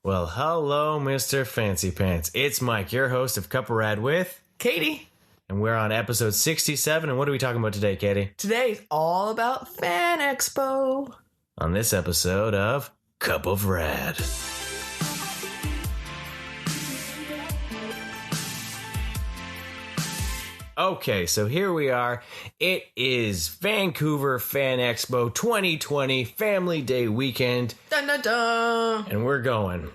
Well, hello, Mr. Fancy Pants. It's Mike, your host of Cup of Rad with Katie. And we're on episode 67. And what are we talking about today, Katie? Today's all about Fan Expo. On this episode of Cup of Rad. Okay, so here we are. It is Vancouver Fan Expo 2020 Family Day weekend. Dun, dun, dun. And we're going.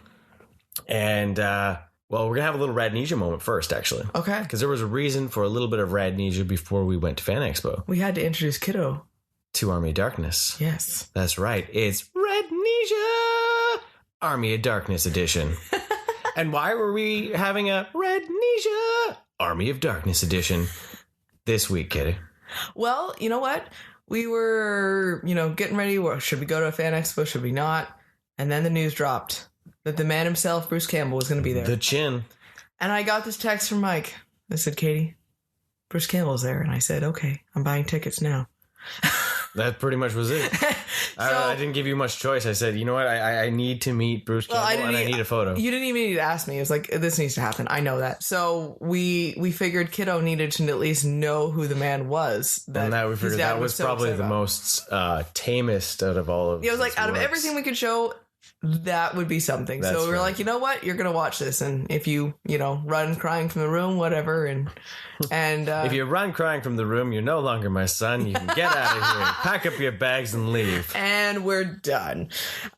And, well, we're going to have a little Radnesia moment first, actually. Okay. Because there was a reason for a little bit of Radnesia before we went to Fan Expo. We had to introduce Kiddo. To Army of Darkness. Yes. That's right. It's Radnesia Army of Darkness edition. And why were we having a Radnesia Army of Darkness edition this week, Kitty? Well, you know what? We were, getting ready. Well, should we go to a Fan Expo? Should we not? And then the news dropped that the man himself, Bruce Campbell, was going to be there. The chin. And I got this text from Mike. I said, Katie, Bruce Campbell's there. And I said, okay, I'm buying tickets now. That pretty much was it. I didn't give you much choice. I said, you know what? I need to meet Bruce Campbell and I need a photo. You didn't even need to ask me. It was like, this needs to happen. I know that. So we figured Kiddo needed to at least know who the man was. And that we figured that was so probably the most tamest out of all of it was like, out of everything we could show, that would be something. That's so we were right. like, you know what? You're going to watch this. And if you, run crying from the room, whatever. And if you run crying from the room, you're no longer my son. You can get out of here, pack up your bags and leave. And we're done.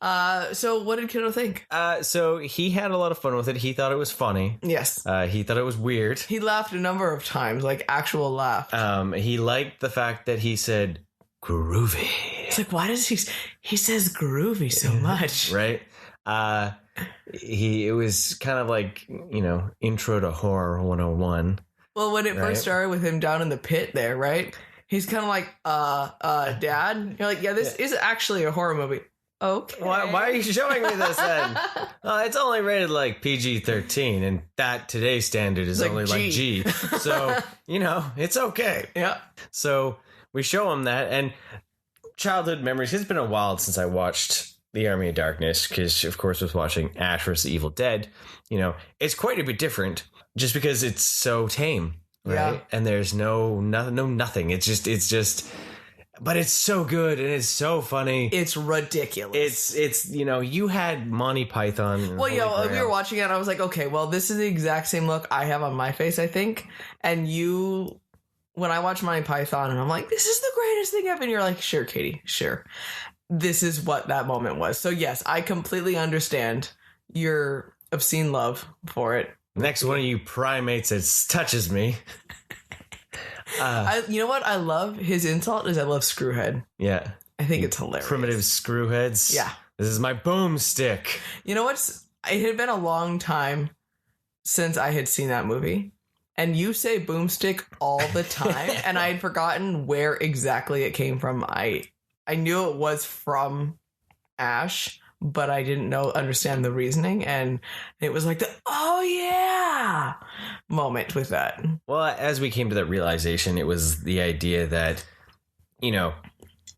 So what did Kiddo think? So he had a lot of fun with it. He thought it was funny. Yes. He thought it was weird. He laughed a number of times, like actual laugh. He liked the fact that he said groovy. It's like, why does he says groovy so much? Right. It was kind of like, intro to horror 101. Well, when it first started with him down in the pit there, right? He's kind of like, Dad? You're like, yeah, this is actually a horror movie. Okay. Why are you showing me this then? It's only rated like PG-13, and that today's standard is only like G. So, it's okay. Yeah. So we show him that, and childhood memories. It's been a while since I watched The Army of Darkness, because, of course, I was watching Ash vs. Evil Dead. It's quite a bit different just because it's so tame, right? Yeah. And there's nothing. It's just, but it's so good and it's so funny. It's ridiculous. It's you had Monty Python. Well, we were watching it and I was like, okay, well, this is the exact same look I have on my face, I think. And when I watch Monty Python and I'm like, this is the greatest thing ever. And you're like, sure, Katie, sure. This is what that moment was. So yes, I completely understand your obscene love for it. Next one of you primates that touches me. You know what I love? His insult is I love screwhead. Yeah. I think it's hilarious. Primitive screwheads. Yeah. This is my boomstick. You know what's? It had been a long time since I had seen that movie. And you say boomstick all the time. And I had forgotten where exactly it came from. I knew it was from Ash, but I didn't understand the reasoning. And it was like oh yeah moment with that. Well, as we came to that realization, it was the idea that,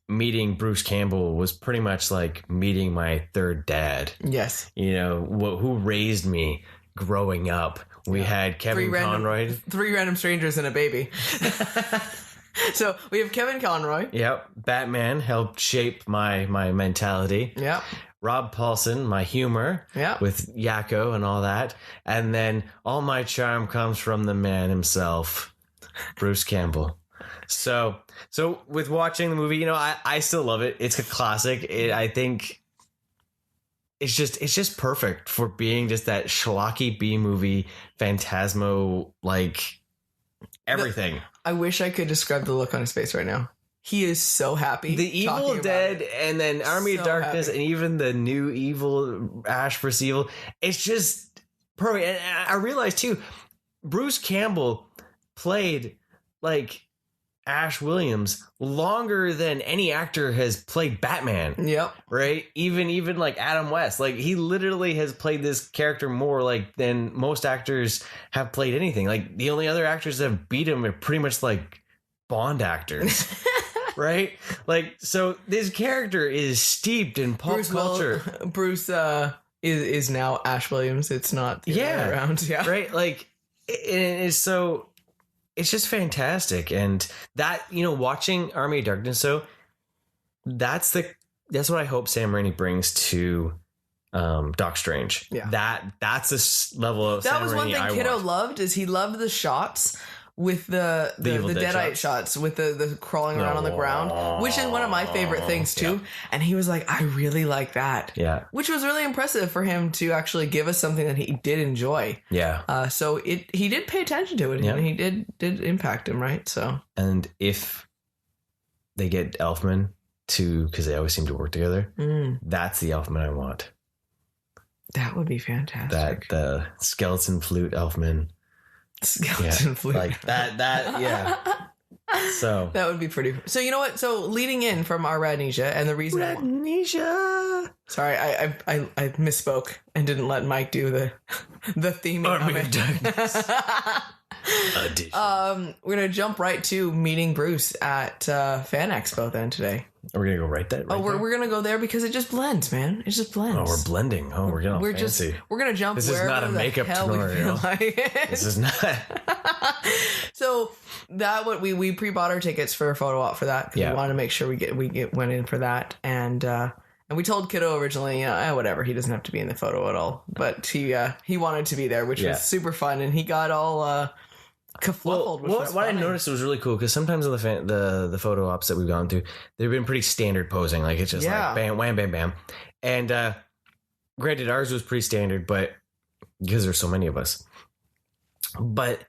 meeting Bruce Campbell was pretty much like meeting my third dad. Yes. Who raised me growing up. We had Kevin Conroy. 3 random strangers and a baby. So we have Kevin Conroy. Yep. Batman helped shape my mentality. Yep. Rob Paulson, my humor. Yep. With Yakko and all that. And then all my charm comes from the man himself, Bruce Campbell. So with watching the movie, I still love it. It's a classic. I think it's just perfect for being just that schlocky B movie, Phantasmo, like everything. I wish I could describe the look on his face right now. He is so happy. The Evil Dead and then Army of Darkness and even the new Evil Ash vs. Evil. It's just perfect. And I realized too, Bruce Campbell played like Ash Williams longer than any actor has played Batman. Yep. Right? Even like Adam West. Like he literally has played this character more like than most actors have played anything. Like the only other actors that have beat him are pretty much like Bond actors. Right? Like, so this character is steeped in pop culture. Bruce is now Ash Williams. It's not the other way around. Yeah. Right. Like it is so. It's just fantastic, and that watching Army of Darkness. So that's what I hope Sam Raimi brings to Doc Strange. Yeah. That's a level of that Sam was one Raimi thing I Kiddo want. loved is he loved the shots with the Evil Dead Deadite shots with the crawling around on the ground, which is one of my favorite things too. Yeah. And he was like, I really like that. Yeah. Which was really impressive for him to actually give us something that he did enjoy. Yeah. So he did pay attention to it, Yeah. and he did impact him, right? So And if they get Elfman because they always seem to work together, that's the Elfman I want. that would be fantastic. That the skeleton flute Elfman. Skeleton flute. Like that, yeah. So that would be pretty. So you know what? So leading in from our Radnesia, and the reason Radnesia. Sorry, I misspoke and didn't let Mike do the theming Army of of it. Darkness. We're gonna jump right to meeting Bruce at Fan Expo then today. We're gonna go right there. We're gonna go there because it just blends, man. It just blends. Oh, we're blending. Oh, we're getting all fancy. We're gonna jump. This is not a makeup tutorial. This is not. So we pre-bought our tickets for a photo op for that because we wanted to make sure we went in for that, and we told Kiddo originally, whatever, he doesn't have to be in the photo at all, but he wanted to be there, which was super fun, and he got all kerfluffled. What I noticed was really cool because sometimes on the photo ops that we've gone through, they've been pretty standard posing, like it's just like bam, wham, bam, bam, and granted ours was pretty standard, but because there's so many of us, but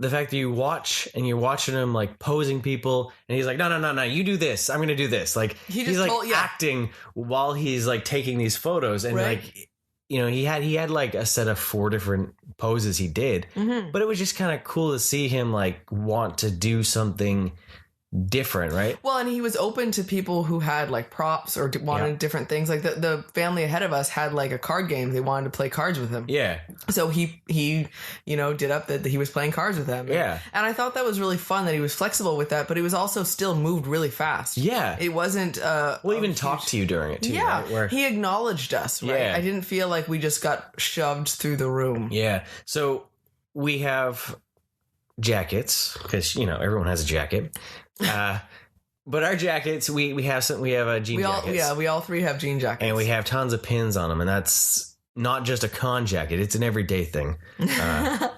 the fact that you watch and you're watching him like posing people and he's like, no, you do this. I'm going to do this. Like he's like acting while he's like taking these photos and like, he had like a set of 4 different poses he did, but it was just kind of cool to see him like want to do something different, right? Well, and he was open to people who had like props or wanted different things. Like the family ahead of us had like a card game. They wanted to play cards with him. Yeah. So he did up that he was playing cards with them. Yeah. And I thought that was really fun that he was flexible with that, but he was also still moved really fast. Yeah. It wasn't even talked to you during it too. Yeah. Right? Where he acknowledged us, right? Yeah. I didn't feel like we just got shoved through the room. Yeah. So we have jackets because everyone has a jacket. But our jackets, we have jean jackets. We all 3 have jean jackets, and we have tons of pins on them, and that's not just a con jacket; it's an everyday thing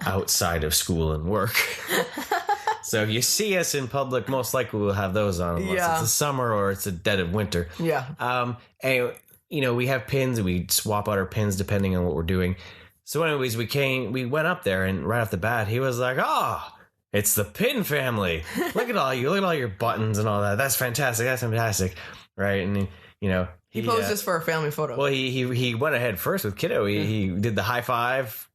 outside of school and work. So if you see us in public, most likely we'll have those on, unless it's the summer or it's the dead of winter. Yeah. And we have pins, and we swap out our pins depending on what we're doing. So, anyways, we went up there, and right off the bat, he was like, "Oh, it's the Pin family. Look at all your buttons and all that. That's fantastic. That's fantastic." Right. And, he posed this for a family photo. Well, he went ahead first with Kiddo. He did the high five.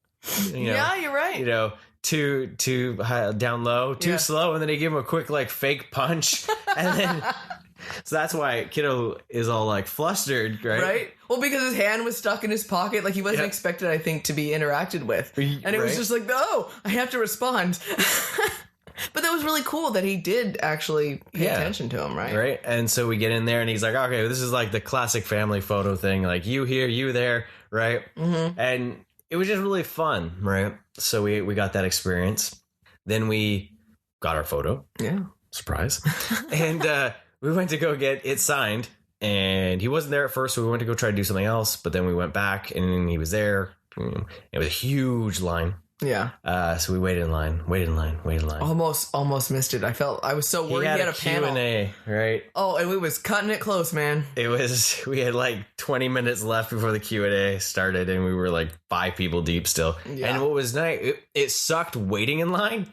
Yeah, you're right. Too high, down low, too slow. And then he gave him a quick, like, fake punch. And then, so that's why Kiddo is all, like, flustered, right? Right. Well, because his hand was stuck in his pocket. Like, he wasn't expected, I think, to be interacted with. And it was just like, oh, I have to respond. But that was really cool that he did actually pay attention to him, right? Right. And so we get in there and he's like, okay, this is like the classic family photo thing. Like you here, you there, right? Mm-hmm. And it was just really fun, right? So we got that experience. Then we got our photo. Yeah. Surprise. And we went to go get it signed. And he wasn't there at first, so we went to go try to do something else. But then we went back and he was there. It was a huge line. Yeah. So we waited in line. Almost missed it. I was so worried. He had a panel. Q&A, right? Oh, and we was cutting it close, man. We had like 20 minutes left before the Q&A started, and we were like 5 people deep still. Yeah. And what was nice, it sucked waiting in line,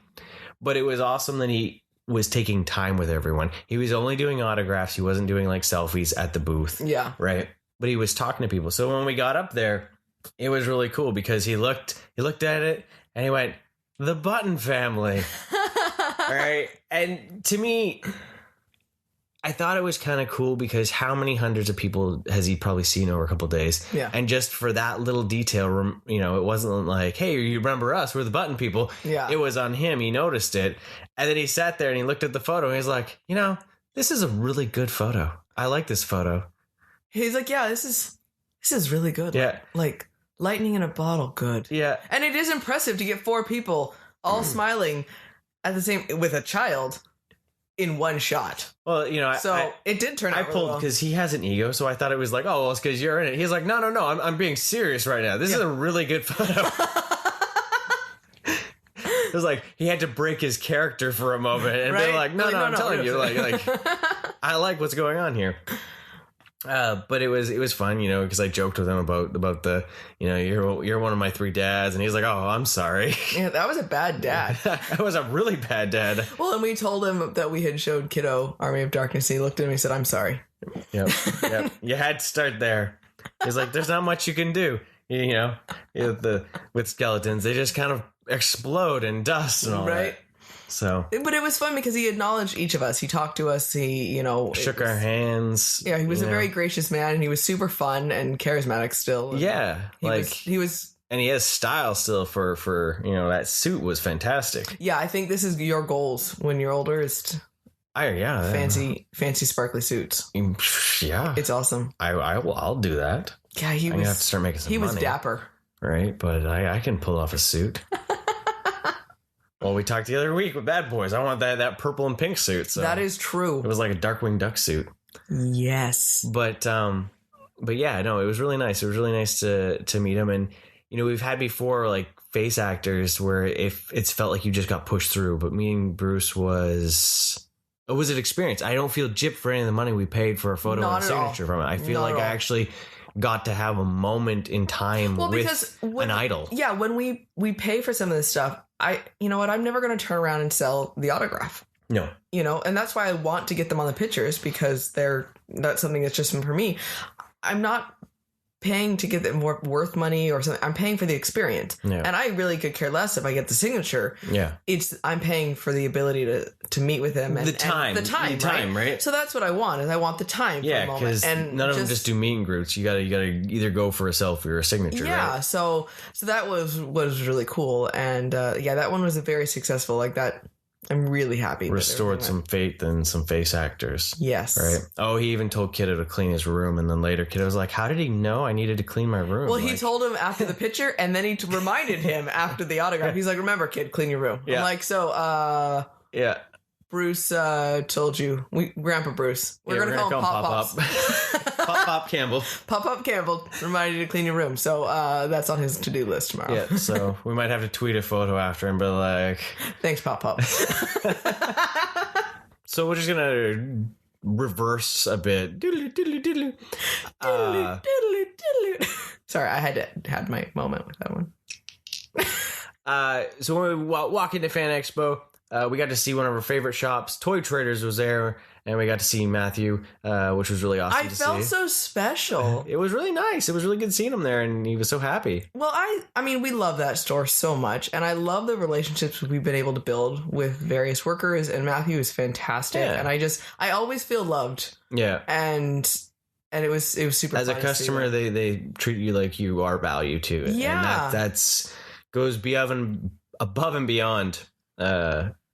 but it was awesome that he was taking time with everyone. He was only doing autographs. He wasn't doing like selfies at the booth. Yeah. Right. But he was talking to people. So when we got up there, it was really cool because he looked at it and he went, "The Button family." All right. And to me, I thought it was kind of cool because how many hundreds of people has he probably seen over a couple of days? Yeah. And just for that little detail, it wasn't like, "Hey, you remember us? We're the Button people." Yeah. It was on him. He noticed it. And then he sat there and he looked at the photo and he's like, "This is a really good photo. I like this photo." He's like, "Yeah, this this is really good. Yeah. Like lightning in a bottle, good. Yeah. And it is impressive to get 4 people all smiling at the same with a child in one shot. Well, you know, it did turn out I really pulled well. because he has an ego, so I thought it was like, oh, well, it's because you're in it. He's like, no, I'm being serious right now. This is a really good photo. It was like he had to break his character for a moment and be like, no, I'm telling you, like I like what's going on here. But it was fun, you know, because I joked with him about the, you know, you're one of my 3 dads, and he's like, oh, I'm sorry. Yeah, that was a bad dad. I was a really bad dad. Well, and we told him that we had showed Kiddo Army of Darkness. And he looked at me and said, I'm sorry. Yep. You had to start there. He's like, there's not much you can do, you know, with skeletons. They just kind of explode in dust and all that. So, but it was fun because he acknowledged each of us. He talked to us. He, you know, shook our hands. Yeah, he was a very gracious man, and he was super fun and charismatic still. Yeah, he was, and he has style still for you know, that suit was fantastic. Yeah, I think this is your goals when you're older is fancy sparkly suits. Yeah, it's awesome. I'll do that. Yeah, I'm gonna have to start making some money. He was dapper, right? But I can pull off a suit. Well, we talked the other week with Bad Boys. I want that purple and pink suit. So that is true. It was like a Darkwing Duck suit. Yes. But yeah, no, it was really nice. It was really nice to meet him. And, you know, we've had before like face actors where it's felt like you just got pushed through. But meeting Bruce was an experience. I don't feel gypped for any of the money we paid for a photo and signature from it. I feel like I actually got to have a moment in time with an idol. Yeah, when we pay for some of this stuff, you know what, I'm never going to turn around and sell the autograph. No. You know, and that's why I want to get them on the pictures, because that's something that's just for me. I'm not paying to get them more worth money or something. I'm paying for the experience. Yeah. And I really could care less if I get the signature. Yeah. I'm paying for the ability to meet with them and the time, right? So that's what I want, is I want the time for a moment. Because none of them just do meet and greets. You gotta either go for a selfie or a signature. Yeah, right? So that was really cool. And that one was a very successful, like that. I'm really happy. Restored some faith in some face actors. Yes. Right. Oh, he even told Kiddo to clean his room. And then later Kiddo was like, how did he know I needed to clean my room? Well, he told him after the picture, and then he reminded him after the autograph. He's like, remember, kid, clean your room. Yeah. I'm like, so, yeah. Bruce told you. Grandpa Bruce. We're going to call him Pop Pop Campbell. Pop Campbell reminded you to clean your room. So that's on his to-do list tomorrow. Yeah, so we might have to tweet a photo after and be like... Thanks, Pop. So we're just going to reverse a bit. Sorry, I had my moment with that one. So when we walk into Fan Expo... we got to see one of our favorite shops. Toy Traders was there, and we got to see Matthew, which was really awesome to see. I felt so special. It was really nice. It was really good seeing him there, and he was so happy. Well, I mean, we love that store so much, and I love the relationships we've been able to build with various workers, and Matthew is fantastic, and I always feel loved. Yeah. And it was super fun. As a customer, they treat you like you are value too. Yeah. And that's goes above and beyond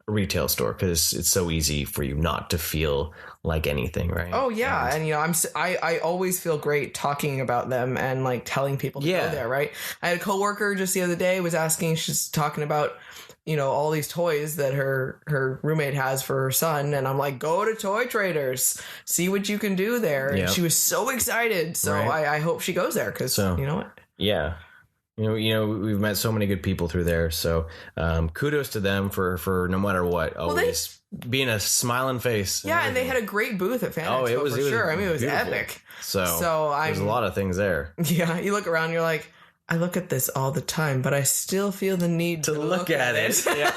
retail store, because it's so easy for you not to feel like anything, right? Oh yeah, and you know, I always feel great talking about them and like telling people to go there, right? I had a coworker just the other day she's talking about, you know, all these toys that her roommate has for her son, and I'm like, go to Toy Traders, see what you can do there. And she was so excited, so I hope she goes there, because you know what? Yeah. You know, we've met so many good people through there. So kudos to them for no matter what, always being a smiling face. Yeah, and they had a great booth at Fan Expo. It was sure. I mean, it was beautiful. Epic. So there's a lot of things there. Yeah, you look around, you're like, I look at this all the time, but I still feel the need to look at it. Yeah.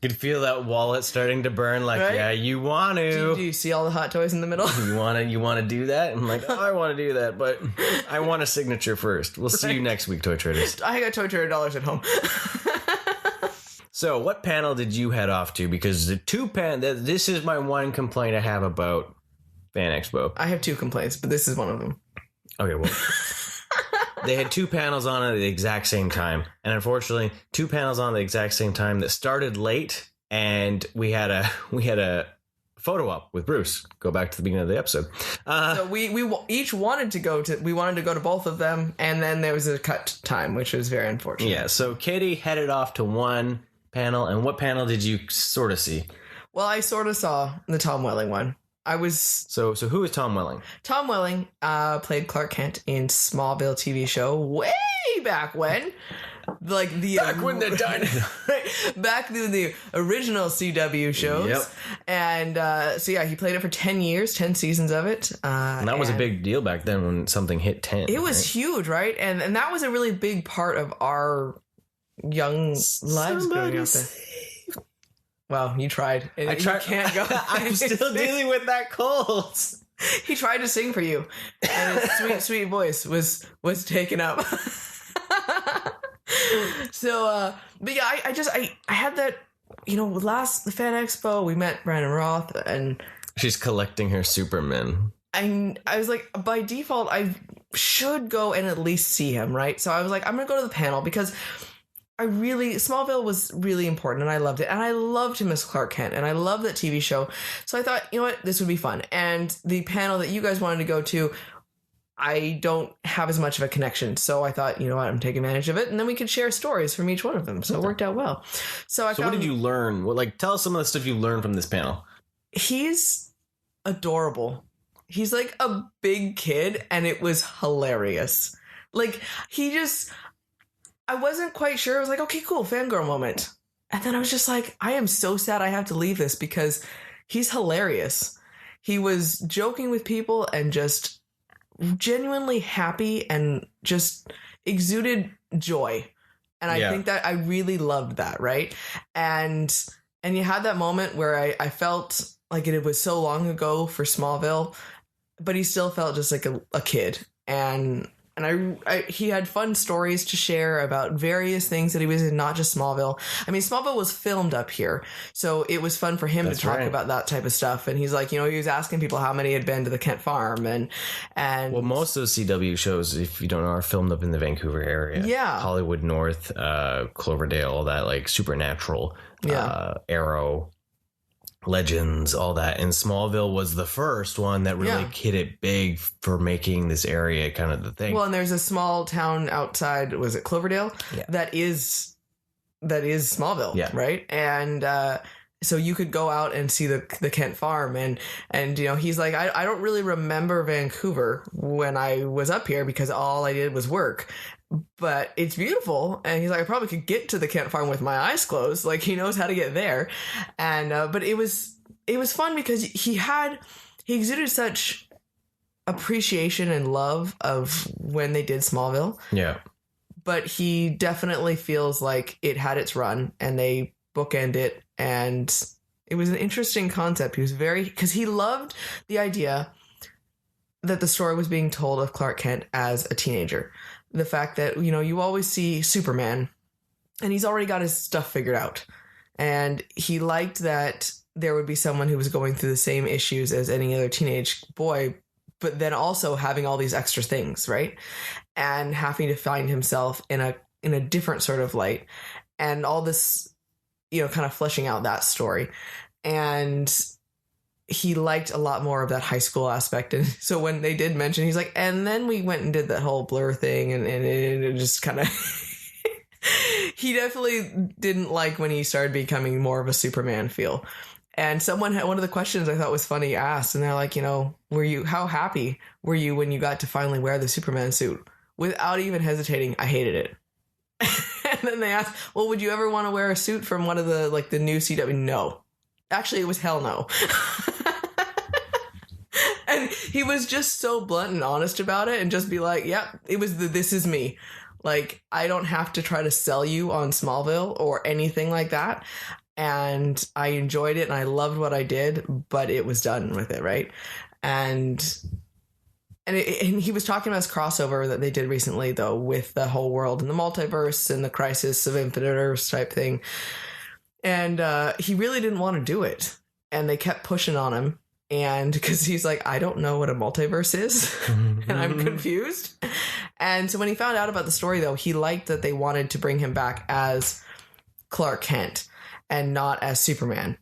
You could feel that wallet starting to burn. Like, yeah, you want to. Do you see all the hot toys in the middle? You want to do that? I'm like, oh, I want to do that, but I want a signature first. We'll see you next week, Toy Traders. I got Toy Trader dollars at home. So, what panel did you head off to? Because this is my one complaint I have about Fan Expo. I have 2 complaints, but this is one of them. Okay, well. They had 2 panels on at the exact same time. And unfortunately, 2 panels on at the exact same time that started late. And we had a photo op with Bruce. Go back to the beginning of the episode. So we each wanted to go to both of them, and then there was a cut time, which was very unfortunate. Yeah, so Katie headed off to one panel, and what panel did you sort of see? Well, I sort of saw the Tom Welling one. So who is Tom Welling? Tom Welling played Clark Kent in Smallville TV show way back when. Like Back when the dinosaurs. back in the original CW shows. Yep. And so yeah, he played it for 10 years, 10 seasons of it. And that was a big deal back then when something hit 10. It was huge, right? And that was a really big part of our young lives growing up there. Well, you tried. I tried. You can't go. I'm still dealing with that cold. He tried to sing for you, and his sweet, sweet voice was taken up. So, but yeah, I had that, the Fan Expo, we met Brandon Roth, and She's collecting her Superman. and I was like, by default, I should go and at least see him, right? So I was like, I'm gonna go to the panel because Smallville was really important and I loved it. And I loved him as Clark Kent and I love that TV show. So I thought, you know what, this would be fun. And the panel that you guys wanted to go to, I don't have as much of a connection. So I thought, you know what, I'm taking advantage of it. And then we could share stories from each one of them. So it worked out well. So what did you learn? Tell us some of the stuff you learned from this panel. He's adorable. He's like a big kid and it was hilarious. Like I wasn't quite sure. I was like, okay, cool, fangirl moment. And then I was just like, I am so sad I have to leave this because he's hilarious. He was joking with people and just genuinely happy and just exuded joy. And I think that I really loved that, right? And you had that moment where I felt like it was so long ago for Smallville, but he still felt just like a kid. And he had fun stories to share about various things that he was in, not just Smallville. I mean, Smallville was filmed up here, so it was fun for him to talk about that type of stuff. And he's like, he was asking people how many had been to the Kent farm, and well, most of those CW shows, if you don't know, are filmed up in the Vancouver area. Yeah, Hollywood North, Cloverdale, all that, like Supernatural, Arrow, Legends, all that. And Smallville was the first one that really hit it big for making this area kind of the thing. Well, and there's a small town outside, was it Cloverdale? Yeah. That is Smallville, right? And so you could go out and see the Kent farm, and he's like, I don't really remember Vancouver when I was up here because all I did was work. But it's beautiful, and he's like, I probably could get to the Kent farm with my eyes closed. Like, he knows how to get there, and but it was fun because he exuded such appreciation and love of when they did Smallville. Yeah, but he definitely feels like it had its run, and they bookend it, and it was an interesting concept. He was because he loved the idea that the story was being told of Clark Kent as a teenager. The fact that, you always see Superman and he's already got his stuff figured out. And he liked that there would be someone who was going through the same issues as any other teenage boy, but then also having all these extra things, right? And having to find himself in a different sort of light, and all this, kind of fleshing out that story. And he liked a lot more of that high school aspect. And so when they did mention, he's like, and then we went and did that whole blur thing, and it just kind of he definitely didn't like when he started becoming more of a Superman feel. And someone had one of the questions I thought was funny asked, and they're like, how happy were you when you got to finally wear the Superman suit? Without even hesitating, I hated it. And then they asked, well, would you ever want to wear a suit from one of the new CW? No. Actually, it was hell no. And he was just so blunt and honest about it, and just be like, yep, it was this is me. Like, I don't have to try to sell you on Smallville or anything like that. And I enjoyed it and I loved what I did, but it was done with it, right? And he was talking about his crossover that they did recently, though, with the whole world and the multiverse and the Crisis of Infinite Earths type thing. And he really didn't want to do it. And they kept pushing on him. And because he's like, I don't know what a multiverse is. And I'm confused. And so when he found out about the story, though, he liked that they wanted to bring him back as Clark Kent and not as Superman.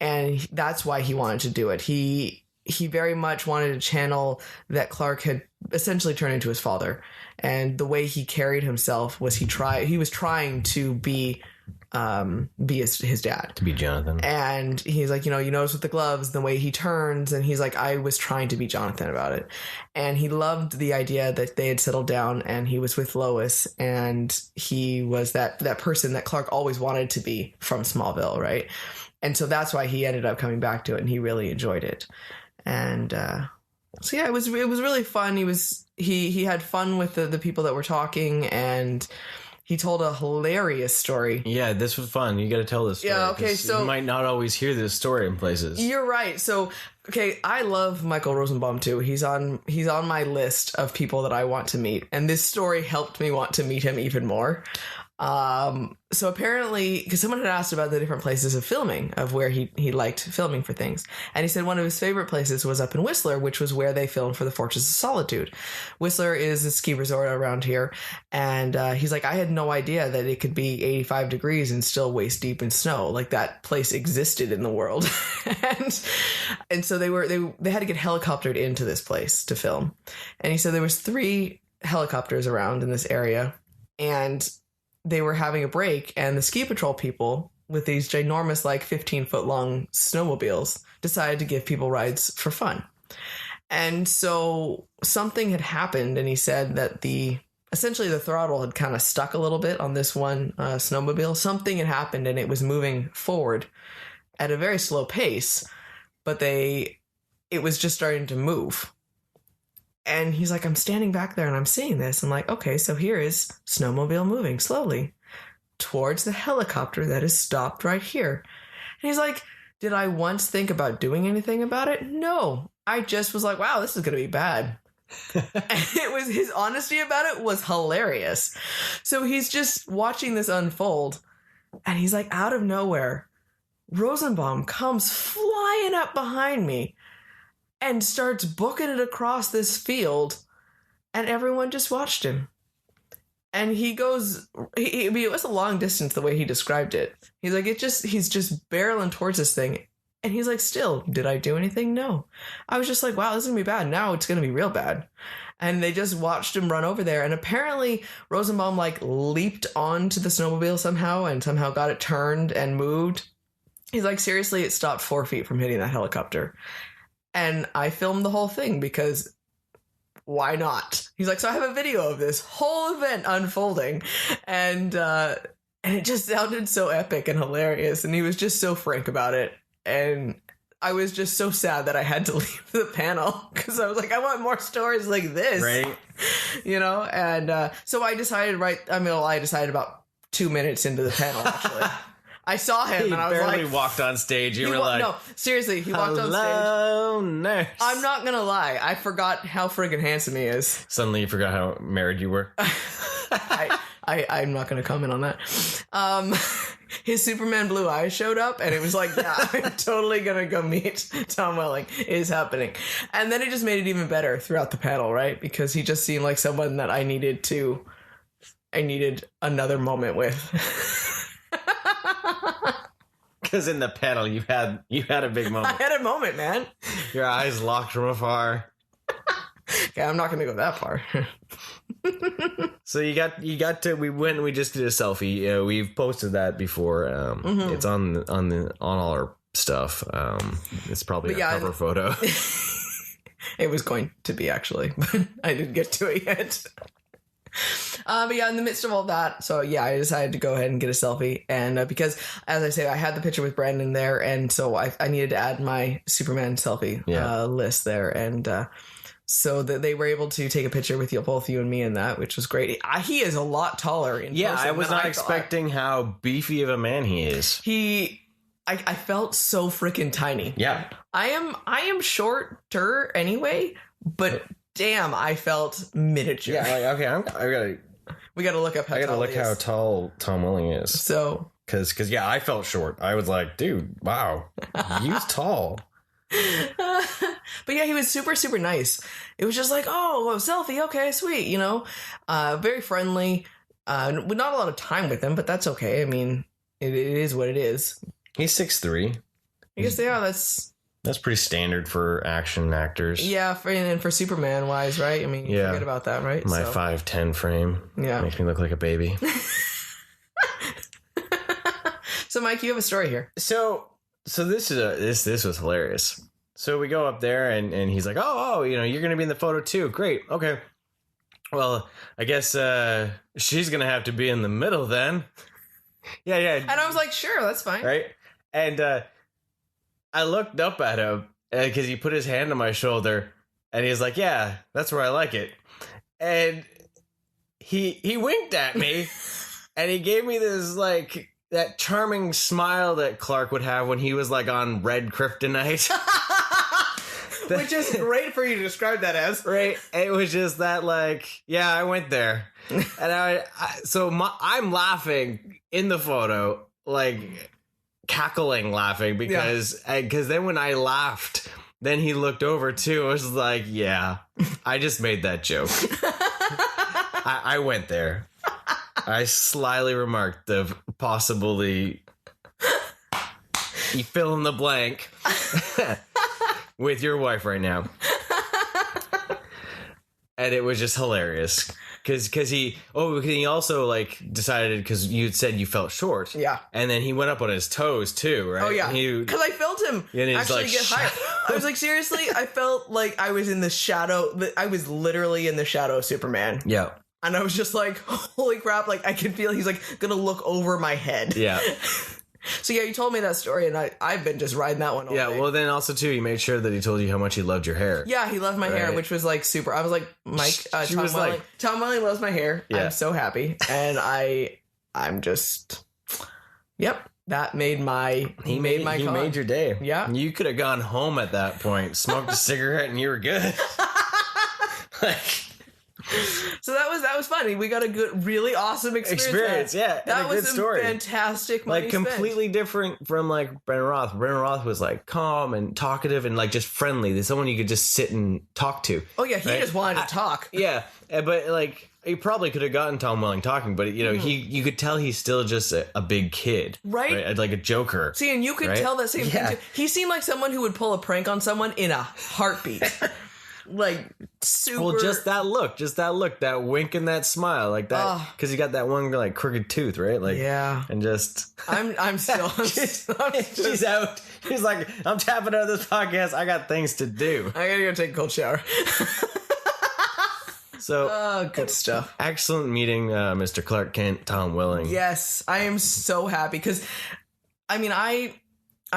And that's why he wanted to do it. He very much wanted to channel that Clark had essentially turned into his father. And the way he carried himself was he was trying to be his dad. To be Jonathan. And he's like, you notice with the gloves, the way he turns. And he's like, I was trying to be Jonathan about it. And he loved the idea that they had settled down and he was with Lois. And he was that person that Clark always wanted to be from Smallville, right? And so that's why he ended up coming back to it, and he really enjoyed it. And so yeah, it was really fun. He had fun with the people that were talking, and he told a hilarious story. Yeah, this was fun. You got to tell this story. Yeah, okay, so you might not always hear this story in places. You're right. So, okay, I love Michael Rosenbaum too. He's on my list of people that I want to meet, and this story helped me want to meet him even more. So apparently, because someone had asked about the different places of filming, of where he liked filming for things. And he said one of his favorite places was up in Whistler, which was where they filmed for the Fortress of Solitude. Whistler is a ski resort around here. And he's like, I had no idea that it could be 85 degrees and still waist deep in snow. Like that place existed in the world. and so they had to get helicoptered into this place to film. And he said there was 3 helicopters around in this area. And they were having a break, and the ski patrol people with these ginormous, like 15-foot long snowmobiles decided to give people rides for fun. And so something had happened, and he said that essentially the throttle had kind of stuck a little bit on this one snowmobile. Something had happened, and it was moving forward at a very slow pace, but it was just starting to move. And he's like, I'm standing back there and I'm seeing this. I'm like, okay, so here is snowmobile moving slowly towards the helicopter that is stopped right here. And he's like, did I once think about doing anything about it? No. I just was like, wow, this is going to be bad. And his honesty about it was hilarious. So he's just watching this unfold, and he's like, out of nowhere, Rosenbaum comes flying up behind me and starts booking it across this field, and everyone just watched him. And he goes, it was a long distance the way he described it. He's like, he's just barreling towards this thing. And he's like, still, did I do anything? No. I was just like, wow, this is going to be bad. Now it's going to be real bad. And they just watched him run over there. And apparently Rosenbaum leaped onto the snowmobile somehow and somehow got it turned and moved. He's like, seriously, it stopped 4 feet from hitting that helicopter. And I filmed the whole thing because why not? He's like, so I have a video of this whole event unfolding. And it just sounded so epic and hilarious. And he was just so frank about it. And I was just so sad that I had to leave the panel because I was like, I want more stories like this. Right. And so I decided I decided about 2 minutes into the panel, actually. I saw him and I was like... He barely walked on stage. You were like... No, seriously, he walked on stage. Hello, nurse. I'm not going to lie. I forgot how friggin' handsome he is. Suddenly you forgot how married you were. I'm not going to comment on that. His Superman blue eyes showed up and it was like, yeah, I'm totally going to go meet Tom Welling. It is happening. And then it just made it even better throughout the panel, right? Because he just seemed like someone that I needed another moment with. Because in the panel you had a big moment. I had a moment, man. Your eyes locked from afar. Okay, I'm not gonna go that far. So we just did a selfie. We've posted that before. It's on all our stuff. It's probably our cover photo. It was going to be, actually, but I didn't get to it yet. But yeah, in the midst of all that, so yeah, I decided to go ahead and get a selfie. And because, as I say, I had the picture with Brandon there, and so I needed to add my Superman selfie list there. And so that they were able to take a picture with both you and me in that, which was great. He is a lot taller in person. I was not expecting how beefy of a man he is. I felt so freaking tiny. Yeah. I am shorter anyway, but damn, I felt miniature. Yeah, okay, we gotta look up how tall how tall Tom Welling is. So, because I felt short. I was like, dude, wow, he's tall. But yeah, he was super, super nice. It was just like, oh, a selfie, okay, sweet, very friendly. Not a lot of time with him, but that's okay. I mean, it is what it is. He's 6'3". I guess they are. That's pretty standard for action actors. Yeah, and for Superman wise, right? I mean, you forget about that, right? My 5'10" frame makes me look like a baby. So, Mike, you have a story here. So this was hilarious. So we go up there and he's like, oh, you're gonna be in the photo too. Great, okay. Well, I guess she's gonna have to be in the middle then. Yeah. And I was like, sure, that's fine. Right. And I looked up at him because he put his hand on my shoulder and he's like, yeah, that's where I like it. And he winked at me and he gave me this like that charming smile that Clark would have when he was like on red kryptonite. Which is great for you to describe that as. Right. It was just that like, yeah, I went there. And I'm laughing in the photo, like cackling laughing because then when I laughed, then he looked over too. I was like, yeah, I just made that joke. I went there. I slyly remarked the possibly you fill in the blank with your wife right now. And it was just hilarious. Because he also like decided because you said you felt short. Yeah. And then he went up on his toes too, right? Oh, yeah. Because I felt him actually get higher. I was like, seriously? I felt like I was in the shadow. I was literally in the shadow of Superman. Yeah. And I was just like, holy crap. Like, I can feel he's like going to look over my head. Yeah. So, yeah, you told me that story, and I've been just riding that one all day. Well, then also, too, he made sure that he told you how much he loved your hair. Yeah, he loved my hair, which was, like, super. I was like, Mike, Tom Welling loves my hair. Yeah. I'm so happy. And I'm just, yep, that made my He made your day. Yeah. You could have gone home at that point, smoked a cigarette, and you were good. So that was funny. We got a good, really awesome experience. Yeah, that was a good story. Fantastic money like completely spent. Different from like Brennan Roth. Brennan Roth was like calm and talkative and like just friendly. There's someone you could just sit and talk to. Oh yeah, he just wanted to talk. Yeah, but like he probably could have gotten Tom Welling talking, but you could tell he's still just a big kid, right? Like a joker. See, and you could tell that same thing too. He seemed like someone who would pull a prank on someone in a heartbeat. Like super. Well, just that look, that wink and that smile, like that, because you got that one like crooked tooth, right? Like, yeah, and just I'm still. She's out. She's like, I'm tapping out of this podcast. I got things to do. I gotta go take a cold shower. So, good stuff. Excellent meeting, Mr. Clark Kent, Tom Welling. Yes, I am so happy because, I mean, I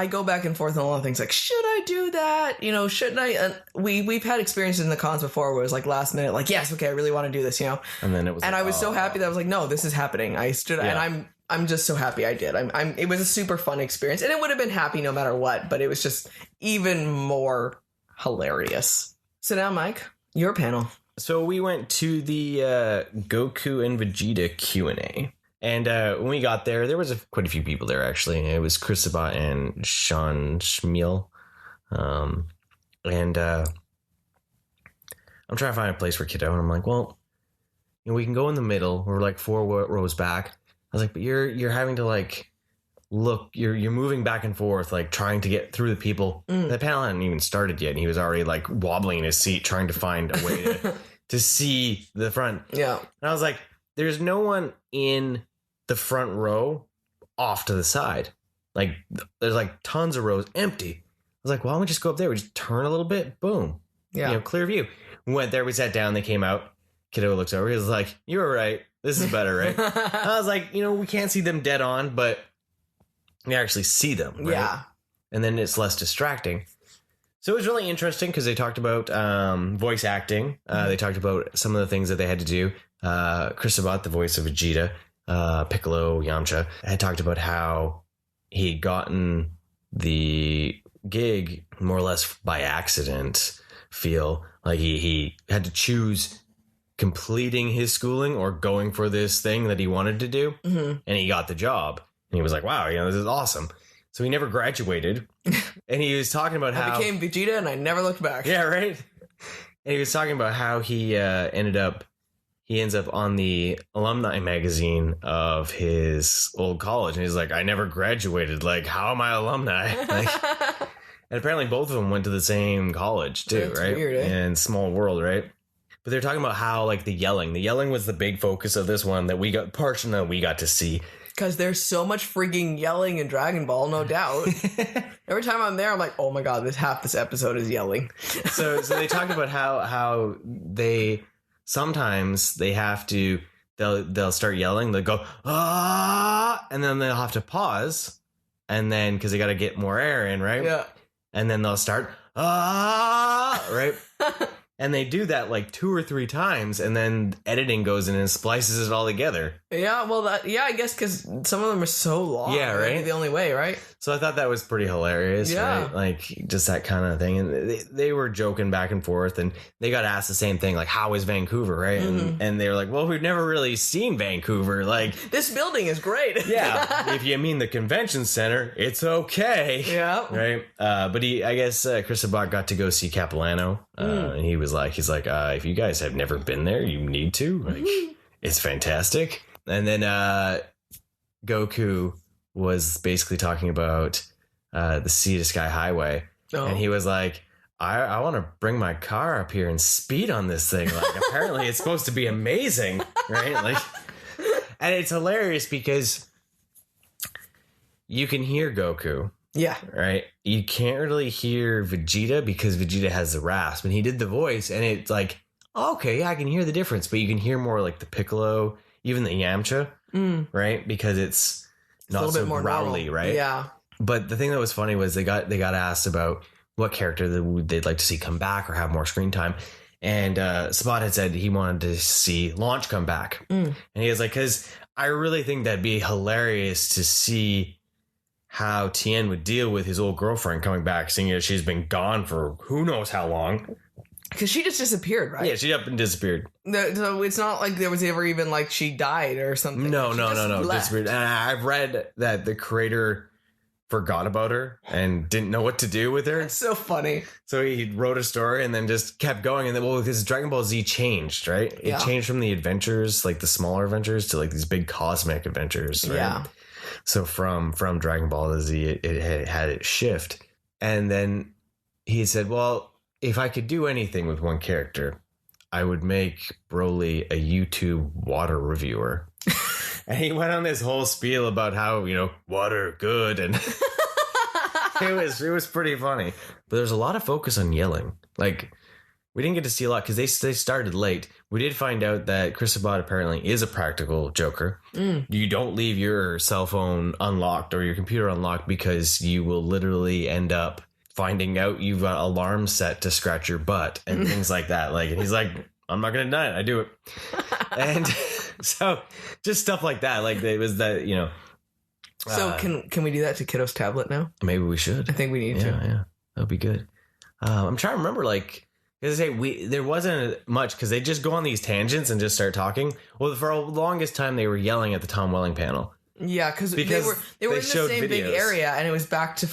go back and forth on a lot of things like, should I do that? Shouldn't I? And we've had experiences in the cons before where it was like last minute, like, yes, okay, I really want to do this, And then it was, and I was so happy that I was like, no, this is happening. I stood, and I'm just so happy I did. It was a super fun experience, and it would have been happy no matter what, but it was just even more hilarious. So now, Mike, your panel. So we went to the Goku and Vegeta Q&A. And when we got there was quite a few people there, actually. It was Chris Sabat and Sean Schmiel. And I'm trying to find a place for Kiddo. And I'm like, well, we can go in the middle. We're like 4 rows back. I was like, but you're having to like look. You're moving back and forth, like trying to get through the people. The panel hadn't even started yet. And he was already like wobbling in his seat, trying to find a way to see the front. Yeah. And I was like, there's no one in the front row off to the side. Like there's like tons of rows empty. I was like, why don't we just go up there? We just turn a little bit. Boom. Yeah. Clear view. We went there. We sat down. They came out. Kiddo looks over. He was like, you were right. This is better, right? I was like, we can't see them dead on, but we actually see them. Right? Yeah. And then it's less distracting. So it was really interesting because they talked about voice acting. They talked about some of the things that they had to do. Chris Sabat, the voice of Vegeta, Piccolo, Yamcha, had talked about how he'd gotten the gig more or less by accident. Feel like he had to choose completing his schooling or going for this thing that he wanted to do, and he got the job. And he was like, "Wow, this is awesome." So he never graduated, and he was talking about how I became Vegeta, and I never looked back. Yeah, right. And he was talking about how he ended up. he ends up on the alumni magazine of his old college. And he's like, I never graduated. Like, how am I alumni? Like, and apparently both of them went to the same college too, That's right? weird, eh? And small world, right? But they're talking about how like the yelling was the big focus of this one that we got to see. Because there's so much freaking yelling in Dragon Ball, no doubt. Every time I'm there, I'm like, oh my god, this episode is yelling. So they talked about how they sometimes they have to they'll start yelling, they'll go ah, and then they'll have to pause, and then because they got to get more air in, right? Yeah. And then they'll start ah, right. And they do that like 2 or 3 times, and then editing goes in and splices it all together. Yeah, well, I guess because some of them are so long. Yeah, right? That'd be the only way, right? So I thought that was pretty hilarious, Yeah. right? Like, just that kind of thing. And they were joking back and forth, and they got asked the same thing, like, how is Vancouver, right? And they were like, well, we've never really seen Vancouver. Like, This building is great. yeah, if you mean the convention center, it's okay. Yeah. Right? But I guess Chris Sabat got to go see Capilano, and he's like, if you guys have never been there, you need to. Like, it's fantastic. And then Goku was basically talking about the Sea to Sky Highway, and he was like, I want to bring my car up here and speed on this thing. Like, apparently it's supposed to be amazing, right? Like, and it's hilarious because you can hear Goku. Yeah. Right? You can't really hear Vegeta because Vegeta has the rasp, and he did the voice, and it's like, okay, I can hear the difference, but you can hear more like the Piccolo, even the Yamcha, right? Because it's not a little so bit more growly, normal. right? Yeah. But the thing that was funny was they got asked about what character they'd like to see come back or have more screen time. And Spot had said he wanted to see Launch come back. And he was like, because I really think that'd be hilarious to see how Tien would deal with his old girlfriend coming back, seeing as she's been gone for who knows how long. Because she just disappeared, right? Yeah, she up and disappeared. So it's not like there was ever even like she died or something. No, She just left. disappeared. And I've read that the creator forgot about her and didn't know what to do with her. It's so funny. So he wrote a story and then just kept going. And then, well, because Dragon Ball Z changed, right? It changed from the adventures, like the smaller adventures, to like these big cosmic adventures, right? Yeah. So from Dragon Ball Z, it had it shift. And then he said, well, if I could do anything with one character, I would make Broly a YouTube water reviewer. And he went on this whole spiel about how, water good. And it was pretty funny. But there's a lot of focus on yelling. Like, we didn't get to see a lot because they started late. We did find out that Chris Sabat apparently is a practical joker. You don't leave your cell phone unlocked or your computer unlocked because you will literally end up finding out you've got alarms set to scratch your butt and things like that. Like, and he's like, I'm not going to deny it. I do it. And so just stuff like that. Like, it was that, So can we do that to Kiddo's tablet now? Maybe we should. I think we need Yeah, to. yeah. That'd be good. I'm trying to remember, like, as I say, there wasn't much because they just go on these tangents and just start talking. Well, for the longest time, they were yelling at the Tom Welling panel. Yeah, because they were in the same big area, and it was back to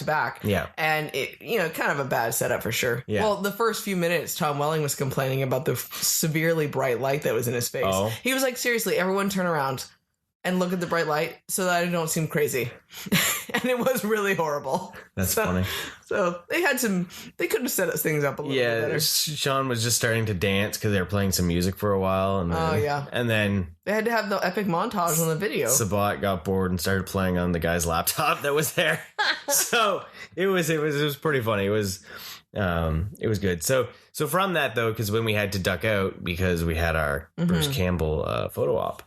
back. Yeah. And it, kind of a bad setup for sure. Yeah. Well, the first few minutes, Tom Welling was complaining about the severely bright light that was in his face. Oh. He was like, seriously, everyone turn around and look at the bright light so that I don't seem crazy. And it was really horrible. That's funny. So they could have set things up a little bit better. Sean was just starting to dance because they were playing some music for a while. And then, and then they had to have the epic montage on the video. Sabat got bored and started playing on the guy's laptop that was there. So it was pretty funny. It was good. So from that though, because when we had to duck out because we had our Bruce Campbell photo op.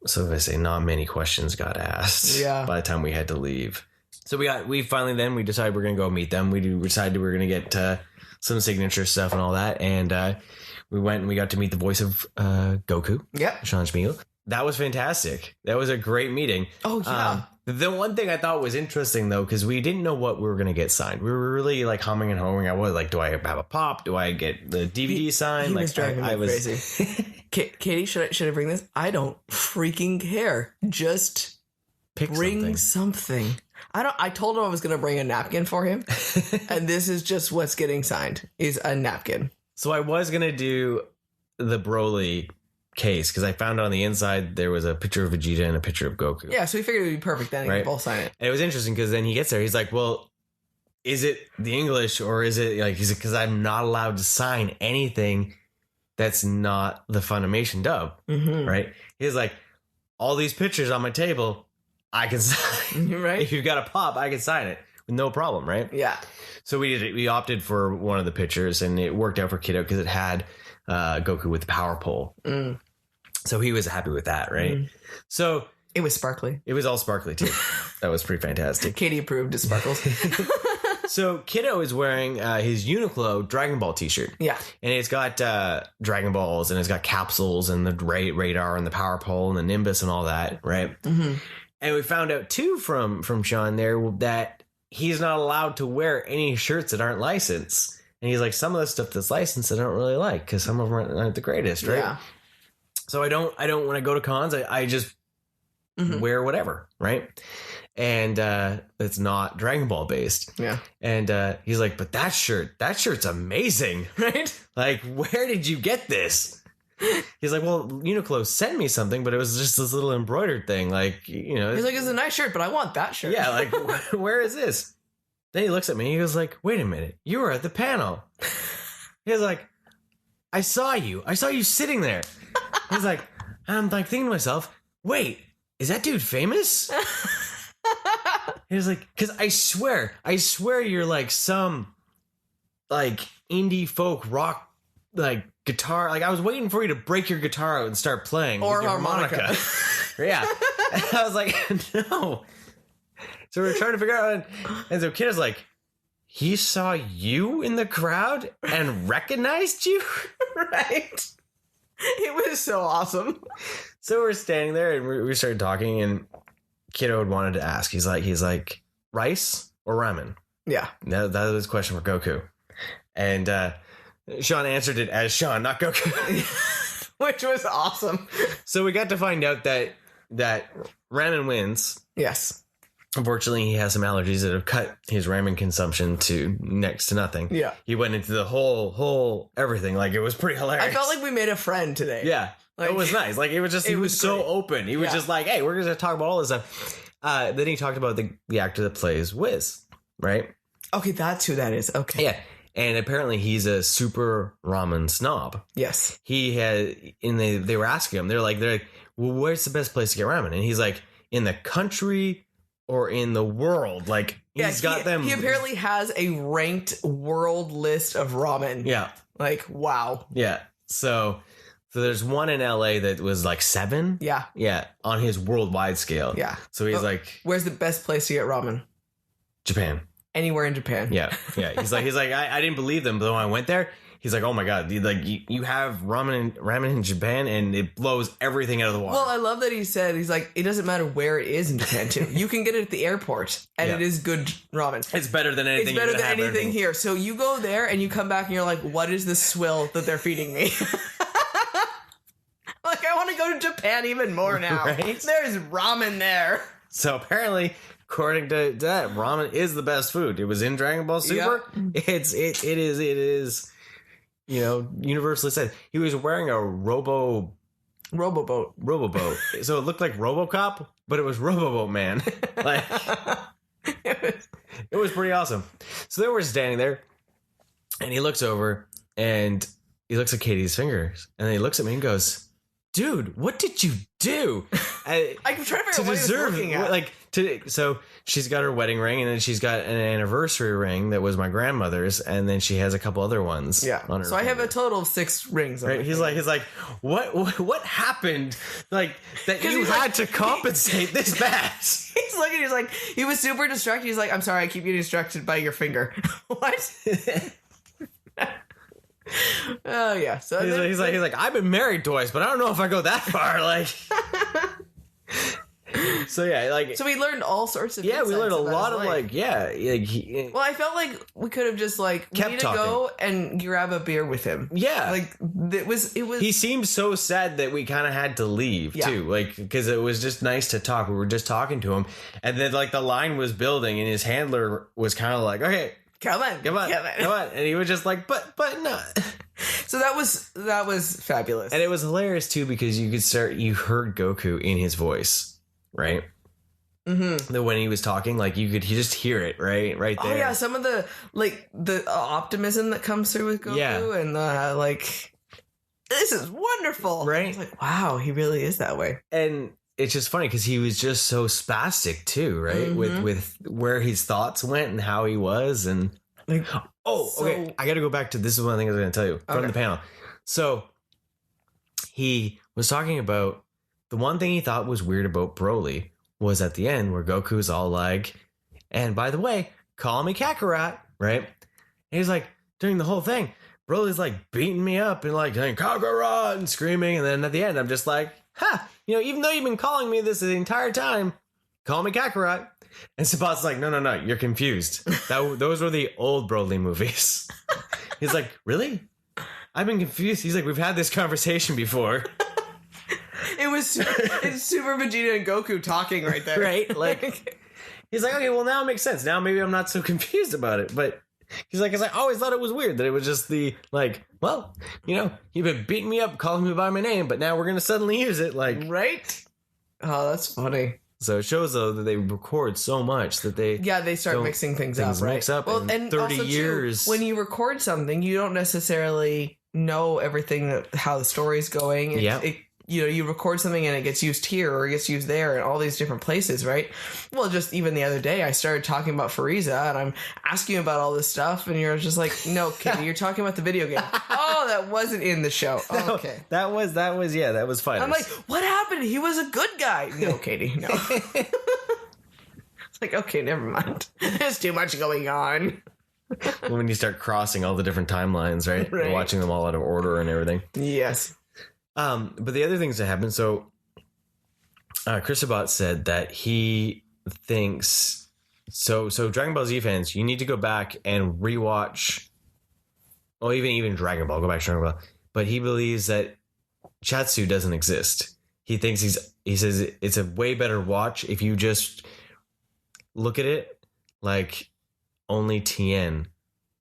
So I say not many questions got asked by the time we had to leave. So we finally decided we're going to go meet them. We decided we were going to get some signature stuff and all that. And we went and we got to meet the voice of Goku. Yep. Sean Schmiegel. That was fantastic. That was a great meeting. Oh, yeah. The one thing I thought was interesting, though, because we didn't know what we were going to get signed. We were really like humming and hawing. I was like, do I have a pop? Do I get the DVD signed? He like, was driving me crazy. Katie, should I bring this? I don't freaking care. Just bring something. I told him I was going to bring a napkin for him. And this is just what's getting signed is a napkin. So I was going to do the Broly case because I found on the inside there was a picture of Vegeta and a picture of Goku. Yeah, so we figured it would be perfect then. Right. We both sign it. And it was interesting because then he gets there. He's like, well, is it the English or is it like, he's like, because I'm not allowed to sign anything that's not the Funimation dub. Mm-hmm. Right. He's like, all these pictures on my table, I can sign. Right. If you've got a pop, I can sign it with no problem. Right. Yeah. So we did it. We opted for one of the pictures and it worked out for Kiddo because it had Goku with the power pole. Mm. So he was happy with that. Right. Mm. So it was sparkly. it was all sparkly too. That was pretty fantastic. Katie approved of sparkles. So Kiddo is wearing his Uniqlo Dragon Ball t-shirt. Yeah. And it's got Dragon Balls and it's got capsules and the radar and the power pole and the Nimbus and all that, right? Mm-hmm. And we found out too from Sean there that he's not allowed to wear any shirts that aren't licensed. And he's like, some of the stuff that's licensed I don't really like because some of them aren't the greatest, right? Yeah. So I don't when I go to cons, I just wear whatever, right? And it's not Dragon Ball based. Yeah. And he's like, but that shirt's amazing, right? Like, where did you get this? He's like, well, Uniqlo sent me something, but it was just this little embroidered thing. Like, you know. He's like, it's a nice shirt, but I want that shirt. Yeah, like, where is this? Then he looks at me. He goes like, wait a minute. You were at the panel. He's like, I saw you. I saw you sitting there. He's like, I'm like thinking to myself, wait, is that dude famous? He was like, because I swear you're like some like indie folk rock like guitar. Like I was waiting for you to break your guitar out and start playing or with your harmonica. Yeah. And I was like, no. So we were trying to figure out, and so Kid is like, he saw you in the crowd and recognized you, Right? It was so awesome. So we're standing there and we started talking, and Kiddo had wanted to ask. He's like, rice or ramen? Yeah. That was his question for Goku. And Sean answered it as Sean, not Goku. Which was awesome. So we got to find out that ramen wins. Yes. Unfortunately, he has some allergies that have cut his ramen consumption to next to nothing. Yeah. He went into the whole everything. Like, it was pretty hilarious. I felt like we made a friend today. Yeah. Like, it was nice. Like, it was just, he was so open. He was just like, hey, we're going to talk about all this stuff. Then he talked about the actor that plays Wiz, right? Okay, that's who that is. Okay. Yeah. And apparently he's a super ramen snob. Yes. He had, and they were asking him, they're like, well, where's the best place to get ramen? And he's like, in the country or in the world. Like, he's got them. He apparently has a ranked world list of ramen. Yeah. Like, wow. Yeah. So there's one in LA that was like 7. Yeah. Yeah. On his worldwide scale. Yeah. So he's like, where's the best place to get ramen? Japan. Anywhere in Japan. Yeah. Yeah. He's like, I didn't believe them, but when I went there, he's like, oh my God, you have ramen in Japan and it blows everything out of the water. Well, I love that he said, he's like, it doesn't matter where it is in Japan too. You can get it at the airport and it is good ramen. It's better than anything. It's better than anything here. So you go there and you come back and you're like, what is this swill that they're feeding me? Like, I want to go to Japan even more now. Right? There's ramen there. So apparently, according to that, ramen is the best food. It was in Dragon Ball Super. Yep. It is. You know, universally said. He was wearing a Roboboat. So it looked like RoboCop, but it was Roboboat Man. Like, it was pretty awesome. So then we're standing there, and he looks over, and he looks at Katie's fingers, and then he looks at me and goes, dude, what did you do? I'm trying to figure out what he was looking at. So she's got her wedding ring, and then she's got an anniversary ring that was my grandmother's, and then she has a couple other ones. Yeah. On her so I have a total of 6 rings. Right? He's like, what happened? Like that you had to compensate this bad. He's looking. He's like, he was super distracted. He's like, I'm sorry, I keep getting distracted by your finger. What? Oh yeah. So he's like, I've been married twice, but I don't know if I go that far. Like, so yeah, like, so we learned all sorts of. Yeah, we learned a lot of well, I felt like we could have just like kept we need talking. To go and grab a beer with him. Yeah, like it was. He seemed so sad that we kind of had to leave too, like because it was just nice to talk. We were just talking to him, and then like the line was building, and his handler was kind of like, okay. Come on. And he was just like, but no. So that was fabulous. And it was hilarious too because you heard Goku in his voice, right? Mm-hmm. That when he was talking, like you just hear it right there. Oh yeah, some of the optimism that comes through with Goku and this is wonderful, right? It's like, wow, he really is that way. And it's just funny because he was just so spastic too, right? Mm-hmm. With where his thoughts went and how he was, and okay, I got to go back to this is one thing I was going to tell you from the panel. So he was talking about the one thing he thought was weird about Broly was at the end where Goku's all like, and by the way, call me Kakarot, right? And he's like, during the whole thing, Broly's like beating me up and like saying Kakarot and screaming, and then at the end I'm just like, even though you've been calling me this the entire time, call me Kakarot. And Sabat's like, no, you're confused. Those were the old Broly movies. He's like, really? I've been confused. He's like, we've had this conversation before. It's Super Vegeta and Goku talking right there. Right? Like, he's like, okay, well, now it makes sense. Now maybe I'm not so confused about it. But he's like, because I always thought it was weird that it was just the, like, well, you've been beating me up, calling me by my name, but now we're going to suddenly use it. Like, right? Oh, that's funny. So it shows, though, that they record so much that they start mixing things up, right? Mix up well, and 30 also years. Too, when you record something, you don't necessarily know everything how the story's going. You record something and it gets used here or it gets used there and all these different places, right? Well, just even the other day, I started talking about Frieza and I'm asking you about all this stuff and you're just like, no, Katie, you're talking about the video game. Oh, that wasn't in the show. Oh, okay. That was fighters. I'm like, what happened? He was a good guy. No, Katie, no. It's like, okay, never mind. There's too much going on. When you start crossing all the different timelines, right? Right. Watching them all out of order and everything. Yes. But the other things that happened, so Chris Sabat said that he thinks so Dragon Ball Z fans, you need to go back and rewatch, well, even Dragon Ball, go back to Dragon Ball. But he believes that Chatsu doesn't exist. He thinks he says it's a way better watch if you just look at it like only Tien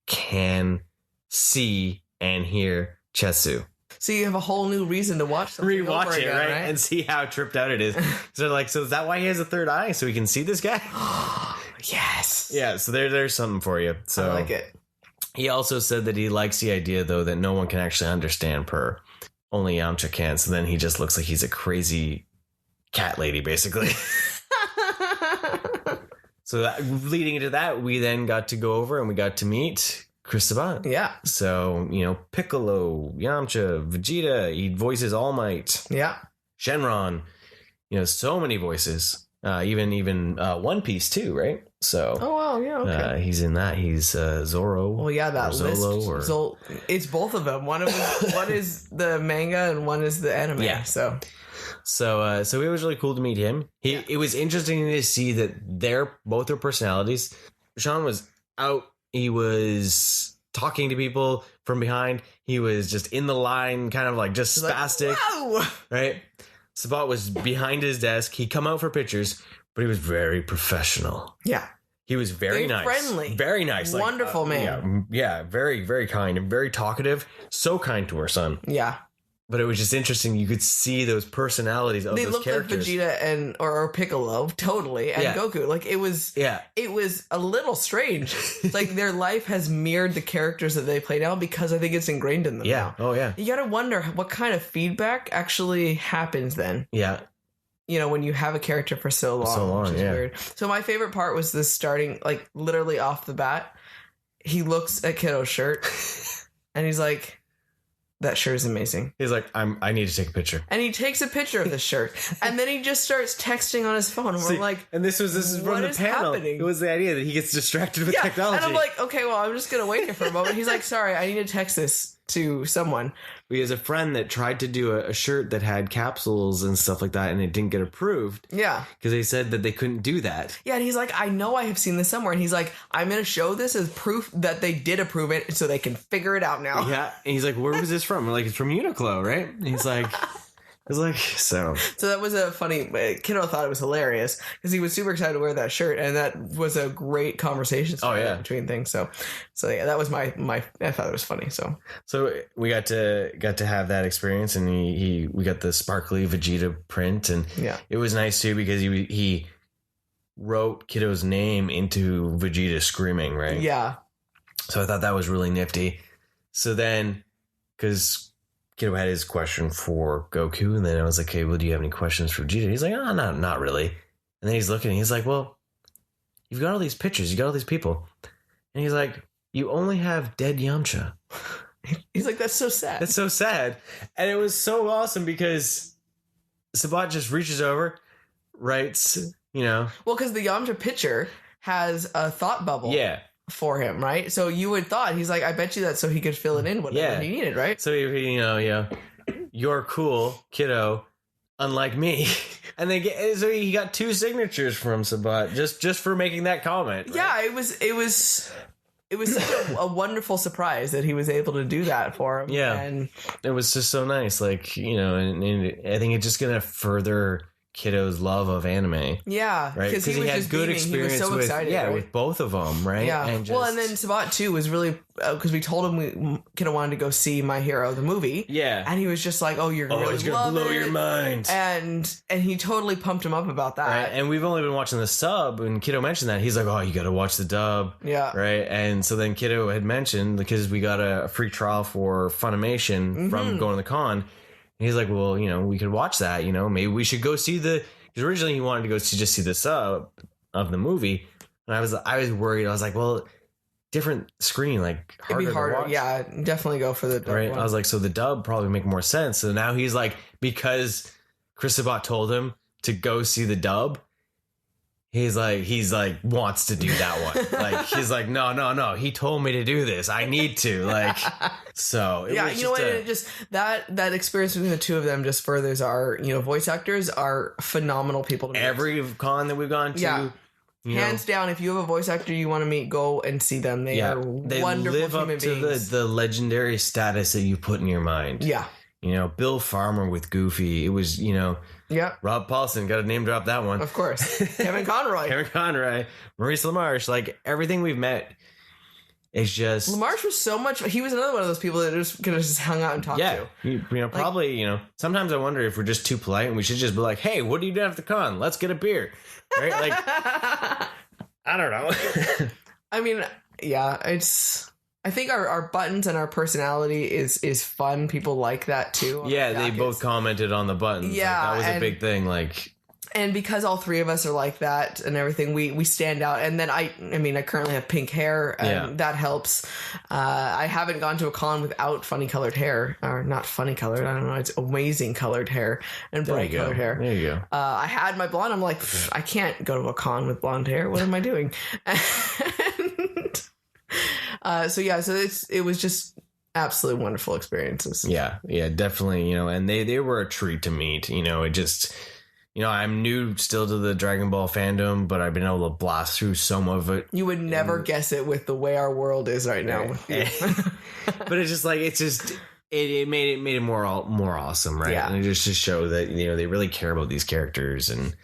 can see and hear Chatsu. So you have a whole new reason to watch something rewatch over it, again, right? And see how tripped out it is. So is that why he has a third eye? So he can see this guy? Yes. Yeah, so there's something for you. So I like it. He also said that he likes the idea, though, that no one can actually understand Per. Only Yamcha can. So then he just looks like he's a crazy cat lady, basically. So leading into that, we then got to go over and we got to meet Chris Sabat. Yeah. So, Piccolo, Yamcha, Vegeta, he voices All Might. Yeah. Shenron, so many voices. Even One Piece too, right? So. Oh wow, yeah, okay. He's in that. He's Zoro. Well, yeah, that Zolo, list. It's both of them. One is the manga and one is the anime. Yeah. So it was really cool to meet him. It was interesting to see that both their personalities. Sean was out. He was talking to people from behind. He was just in the line, kind of like just spastic. Like, whoa! Right? Sabat was behind his desk. He'd come out for pictures, but he was very professional. Yeah. He was very nice. Friendly. Very nice. Wonderful man. Yeah, very, very kind and very talkative. So kind to her son. Yeah. But it was just interesting. You could see those personalities of those characters. They looked like Vegeta or Piccolo, totally, and Goku. Like it was a little strange. Like their life has mirrored the characters that they play now because I think it's ingrained in them. Yeah. Now. Oh yeah. You got to wonder what kind of feedback actually happens then. Yeah. When you have a character for so long, which is weird. So my favorite part was this starting, like literally off the bat. He looks at Kiddo's shirt, and he's like, that shirt is amazing. He's like, I need to take a picture. And he takes a picture of the shirt. And then he just starts texting on his phone. And we're like, and this is from the panel. Happening? It was the idea that he gets distracted with technology. And I'm like, okay, well, I'm just going to wait here for a moment. He's like, sorry, I need to text this to someone. He has a friend that tried to do a shirt that had capsules and stuff like that, and it didn't get approved. Yeah. Because they said that they couldn't do that. Yeah, and he's like, I know I have seen this somewhere. And he's like, I'm going to show this as proof that they did approve it so they can figure it out now. Yeah. And he's like, where was this from? We're like, it's from Uniqlo, right? And he's like, It's like, so that was a funny. Kiddo thought it was hilarious because he was super excited to wear that shirt, and that was a great conversation starter between things. So yeah, that was my. I thought it was funny. So we got to have that experience, and we got the sparkly Vegeta print, and it was nice too because he wrote Kiddo's name into Vegeta screaming, right? Yeah. So I thought that was really nifty. So then, because Kiddo had his question for Goku, and then I was like, "Okay, well, do you have any questions for Vegeta?" He's like, "Oh, no, not really." And then he's looking, and he's like, "Well, you've got all these pictures, you got all these people," and he's like, "You only have dead Yamcha." He's like, "That's so sad. That's so sad," and it was so awesome because Sabat just reaches over, writes, well, because the Yamcha picture has a thought bubble. Yeah. For him, right? So you would thought he's like, I bet you that so he could fill it in whatever he needed, right? So you're cool, Kiddo, unlike me, and so he got 2 signatures from Sabat just for making that comment. Right? Yeah, it was such a wonderful surprise that he was able to do that for him. Yeah, and it was just so nice, like and I think it's just gonna further Kiddo's love of anime. Yeah, right, because he had good experience so with excited, with both of them, right? Yeah, and and then Sabat too was really because we told him Kiddo wanted to go see My Hero the movie. Yeah, and he was just like, "Oh, you're gonna really it's gonna blow your mind," and he totally pumped him up about that. Right? And we've only been watching the sub, and Kiddo mentioned that he's like, "Oh, you got to watch the dub." Yeah, right. And so then Kiddo had mentioned because we got a free trial for Funimation from going to the con. And he's like, "Well, we could watch that. Maybe we should go see the." Because originally he wanted to go see the sub of the movie, and I was worried. I was like, well, different screen, like harder. It'd be harder. To watch. Yeah, definitely go for the dub right. one. I was like, so the dub probably make more sense. So now he's like, because Chris Sabat told him to go see the dub. He's like wants to do that one. Like he's like, no. He told me to do this. I need to. Like, so it was what? It just that experience between the two of them just furthers our voice actors are phenomenal people to meet. Every con that we've gone to, hands down. If you have a voice actor you want to meet, go and see them. They are wonderful live human up beings. to the legendary status that you put in your mind. Yeah. Bill Farmer with Goofy. It was, yeah. Rob Paulson, got to name drop that one. Of course. Kevin Conroy. Maurice LaMarche. Like everything we've met, it's just. LaMarche was so much. He was another one of those people that could have just hung out and talked to. Probably, sometimes I wonder if we're just too polite and we should just be like, hey, what are you doing after the con? Let's get a beer. Right? Like, I don't know. I mean, yeah, I think our buttons and our personality is fun. People like that too. Yeah, they both commented on the buttons. Yeah, that was a big thing. Like, and because all three of us are like that and everything, we stand out. And then I currently have pink hair, and that helps. I haven't gone to a con without funny colored hair, or not funny colored. I don't know. It's amazing colored hair and bright colored hair. There you go. I had my blonde. I'm like, I can't go to a con with blonde hair. What am I doing? So it was just absolutely wonderful experiences. Yeah, definitely. And they were a treat to meet. It just, I'm new still to the Dragon Ball fandom, but I've been able to blast through some of it. You would never guess it with the way our world is right now. But it's just like it made it more awesome, right? Yeah. And it just to show that they really care about these characters, and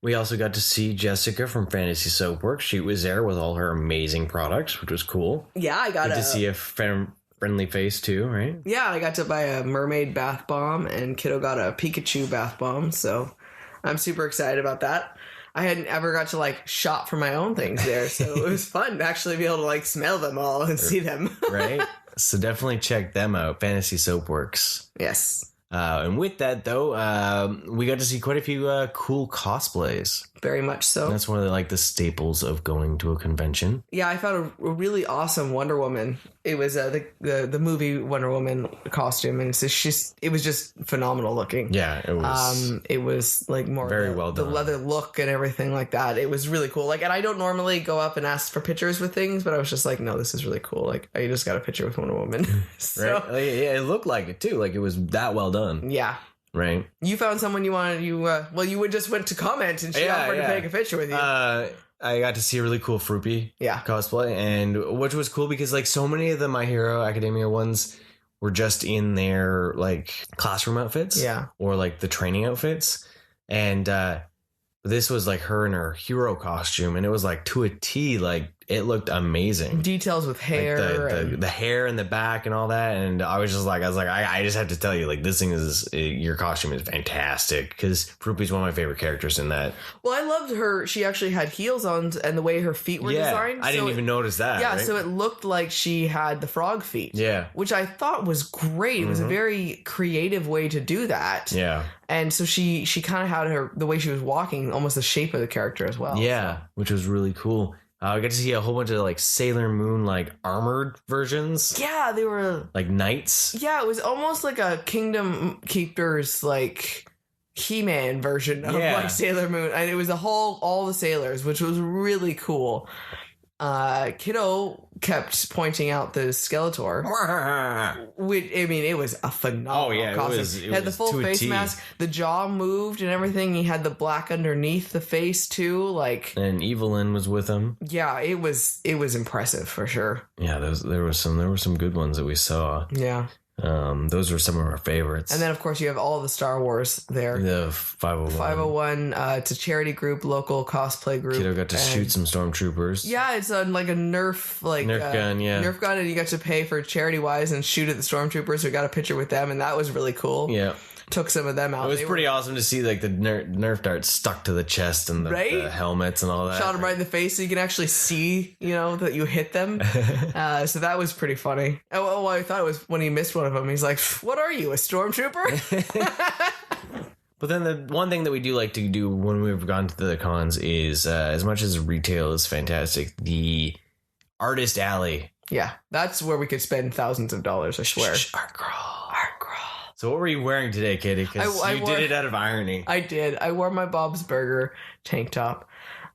we also got to see Jessica from Fantasy Soapworks. She was there with all her amazing products, which was cool. Yeah, I got to see a friendly face too, right? Yeah, I got to buy a mermaid bath bomb, and Kiddo got a Pikachu bath bomb, so I'm super excited about that. I hadn't ever got to shop for my own things there, so it was fun to actually be able to smell them all and see them. Right? So definitely check them out, Fantasy Soapworks. Yes. And with that, though, we got to see quite a few cool cosplays. Very much so. That's one of the staples of going to a convention. Yeah, I found a really awesome Wonder Woman. It was the movie Wonder Woman costume, and it was just phenomenal looking. Yeah, it was. It was more very well done. The leather look and everything like that. It was really cool. And I don't normally go up and ask for pictures with things, but I was just like, no, this is really cool. I just got a picture with Wonder Woman. So, right? Yeah, it looked like it too. It was that well done. Yeah. Right. You found someone you wanted. You just went to comment, and she offered to take a picture with you. I got to see a really cool Fruity cosplay, and which was cool because so many of the My Hero Academia ones were just in their like classroom outfits, Yeah. or like the training outfits, and this was like her in her hero costume, and it was like to a T, like it looked amazing. Details with hair, like the hair in the back and all that, and I just have to tell you, like, this thing is, your costume is fantastic, because Fruppy's one of my favorite characters in that. Well, I loved her. She actually had heels on, and the way her feet were designed. I didn't even notice that. Yeah, right? so it looked like she had the frog feet. Yeah, which I thought was great. It was a very creative way to do that. Yeah, and so she kind of had the way she was walking, almost the shape of the character as well. Yeah, so. Which was really cool. I got to see a whole bunch of like Sailor Moon like armored versions. Yeah, they were like knights. Yeah, it was almost like a Kingdom Keepers like He-Man version of like Sailor Moon, and it was all the sailors, which was really cool. Kiddo kept pointing out the Skeletor, which, I mean, it was a phenomenal costume. It had the full face mask, the jaw moved and everything. He had the black underneath the face too, like. And Evelyn was with him. Yeah, it was impressive for sure. Yeah, there were some good ones that we saw. Yeah. Those were some of our favorites. And then, of course, you have all the Star Wars there. The 501. 501, it's a charity group, local cosplay group. Kiddo got to shoot some stormtroopers. Yeah, it's like a Nerf gun, yeah. Nerf gun, and you got to pay for charity-wise and shoot at the stormtroopers. We got a picture with them, and that was really cool. Yeah. Took some of them out. It was pretty awesome to see like the Nerf darts stuck to the chest and the helmets and all that. Shot them right in the face so you can actually see, that you hit them. So that was pretty funny. Oh, I thought it was when he missed one of them. He's like, "What are you, a stormtrooper?" But then the one thing that we do like to do when we've gone to the cons is, as much as retail is fantastic, the artist alley. Yeah, that's where we could spend thousands of dollars, I swear. Art crawl. So what were you wearing today, Kitty? Because you did it out of irony. I did. I wore my Bob's Burger tank top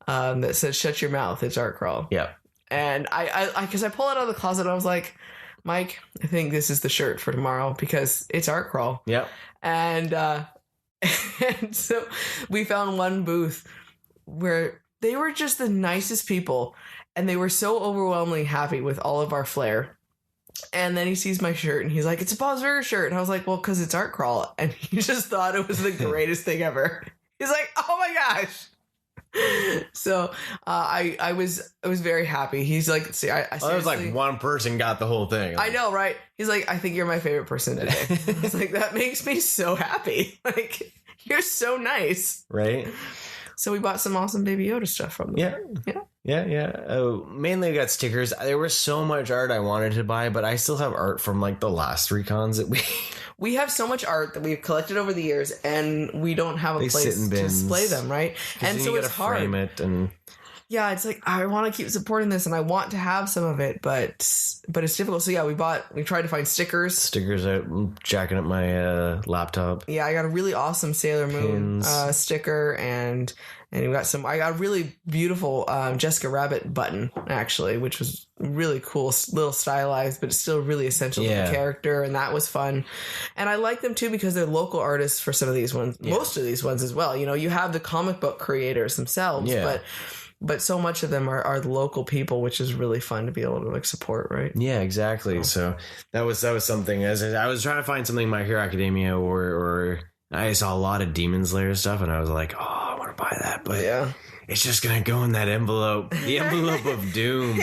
that said, "Shut your mouth, it's art crawl." Yeah. And I pulled it out of the closet and I was like, "Mike, I think this is the shirt for tomorrow because it's art crawl." Yep. And so we found one booth where they were just the nicest people, and they were so overwhelmingly happy with all of our flair. And then he sees my shirt and he's like, "It's a Bob's Burger shirt." And I was like, "Well, because it's art crawl." And he just thought it was the greatest thing ever. He's like, "Oh my gosh." So I was very happy. He's like, "See, I it was like one person got the whole thing." I know, right? He's like, "I think you're my favorite person today." I was like, that makes me so happy. Like, you're so nice. Right? So we bought some awesome Baby Yoda stuff from them. Yeah. Mainly we got stickers. There was so much art I wanted to buy, but I still have art from like the last 3 cons that we have so much art that we've collected over the years, and we don't have a place to display them, right? And so it's hard. Frame it and yeah, it's like I want to keep supporting this, and I want to have some of it, but it's difficult. So yeah, we tried to find stickers. Stickers out, jacking up my laptop. Yeah, I got a really awesome Sailor Moon sticker, and we got I got a really beautiful Jessica Rabbit button actually, which was really cool, little stylized, but it's still really essential to the character, and that was fun. And I like them too because they're local artists for some of these ones, most of these ones as well. You have the comic book creators themselves, but so much of them are local people, which is really fun to be able to like support, right? Yeah, exactly. So that was something. As I was trying to find something My Hero Academia or I saw a lot of Demon Slayer stuff, and I was like, oh, I want to buy that, but it's just gonna go in that envelope, the envelope of doom.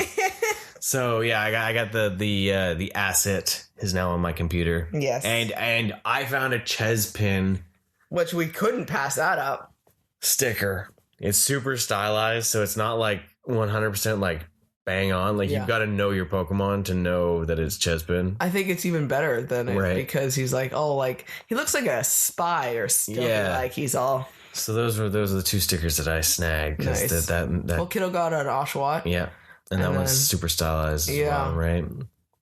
So yeah, I got the asset is now on my computer. Yes, and I found a Ches pin, which we couldn't pass that up. Sticker. It's super stylized, so it's not like 100% like bang on. Like you've got to know your Pokemon to know that it's Chespin. I think it's even better than it because he's like, oh, like he looks like a spy or stuff. Like he's all. So those are the 2 stickers that I snagged. Nice. Well, Kiddo got an Oshawott. Yeah, and that one's super stylized as well, right?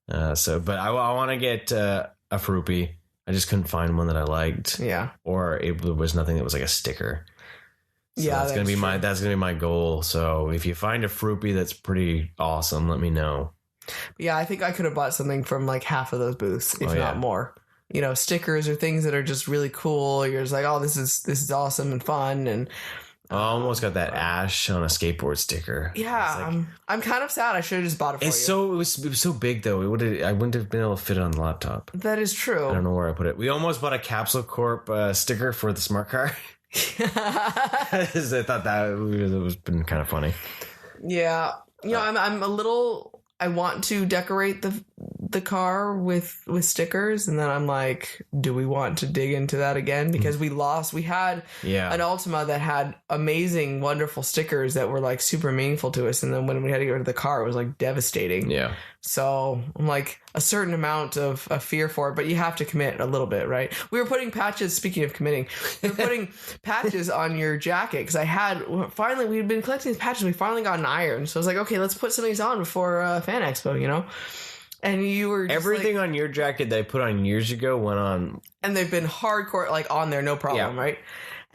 But I want to get a Fruppy. I just couldn't find one that I liked. Yeah, or there was nothing that was like a sticker. So that's gonna be my goal. So if you find a Fruppy that's pretty awesome, let me know. Yeah, I think I could have bought something from like half of those booths, if not more. Stickers or things that are just really cool. You're just like, oh, this is awesome and fun, and I almost got that Ash on a skateboard sticker. Yeah, Like, I'm kind of sad. I should have just bought it for you. it was so big though. I wouldn't have been able to fit it on the laptop. That is true. I don't know where I put it. We almost bought a Capsule Corp sticker for the smart car. I thought that was been kind of funny. Yeah, I'm a little. I want to decorate the car with stickers, and then I'm like, do we want to dig into that again? Because we had an Altima that had amazing, wonderful stickers that were like super meaningful to us, and then when we had to get rid of the car, it was like devastating. Yeah. So I'm like a certain amount of fear for it, but you have to commit a little bit, right? We were putting patches, speaking of committing, we were putting patches on your jacket because we'd been collecting these patches. We finally got an iron. So I was like, okay, let's put some of these on before Fan Expo, And you were just everything on your jacket that I put on years ago went on. And they've been hardcore, like on there, no problem, right?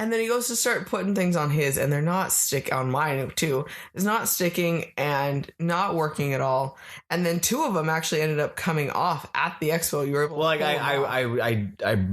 And then he goes to start putting things on his, and they're not on mine too. It's not sticking and not working at all. And then 2 of them actually ended up coming off at the expo. You were able to I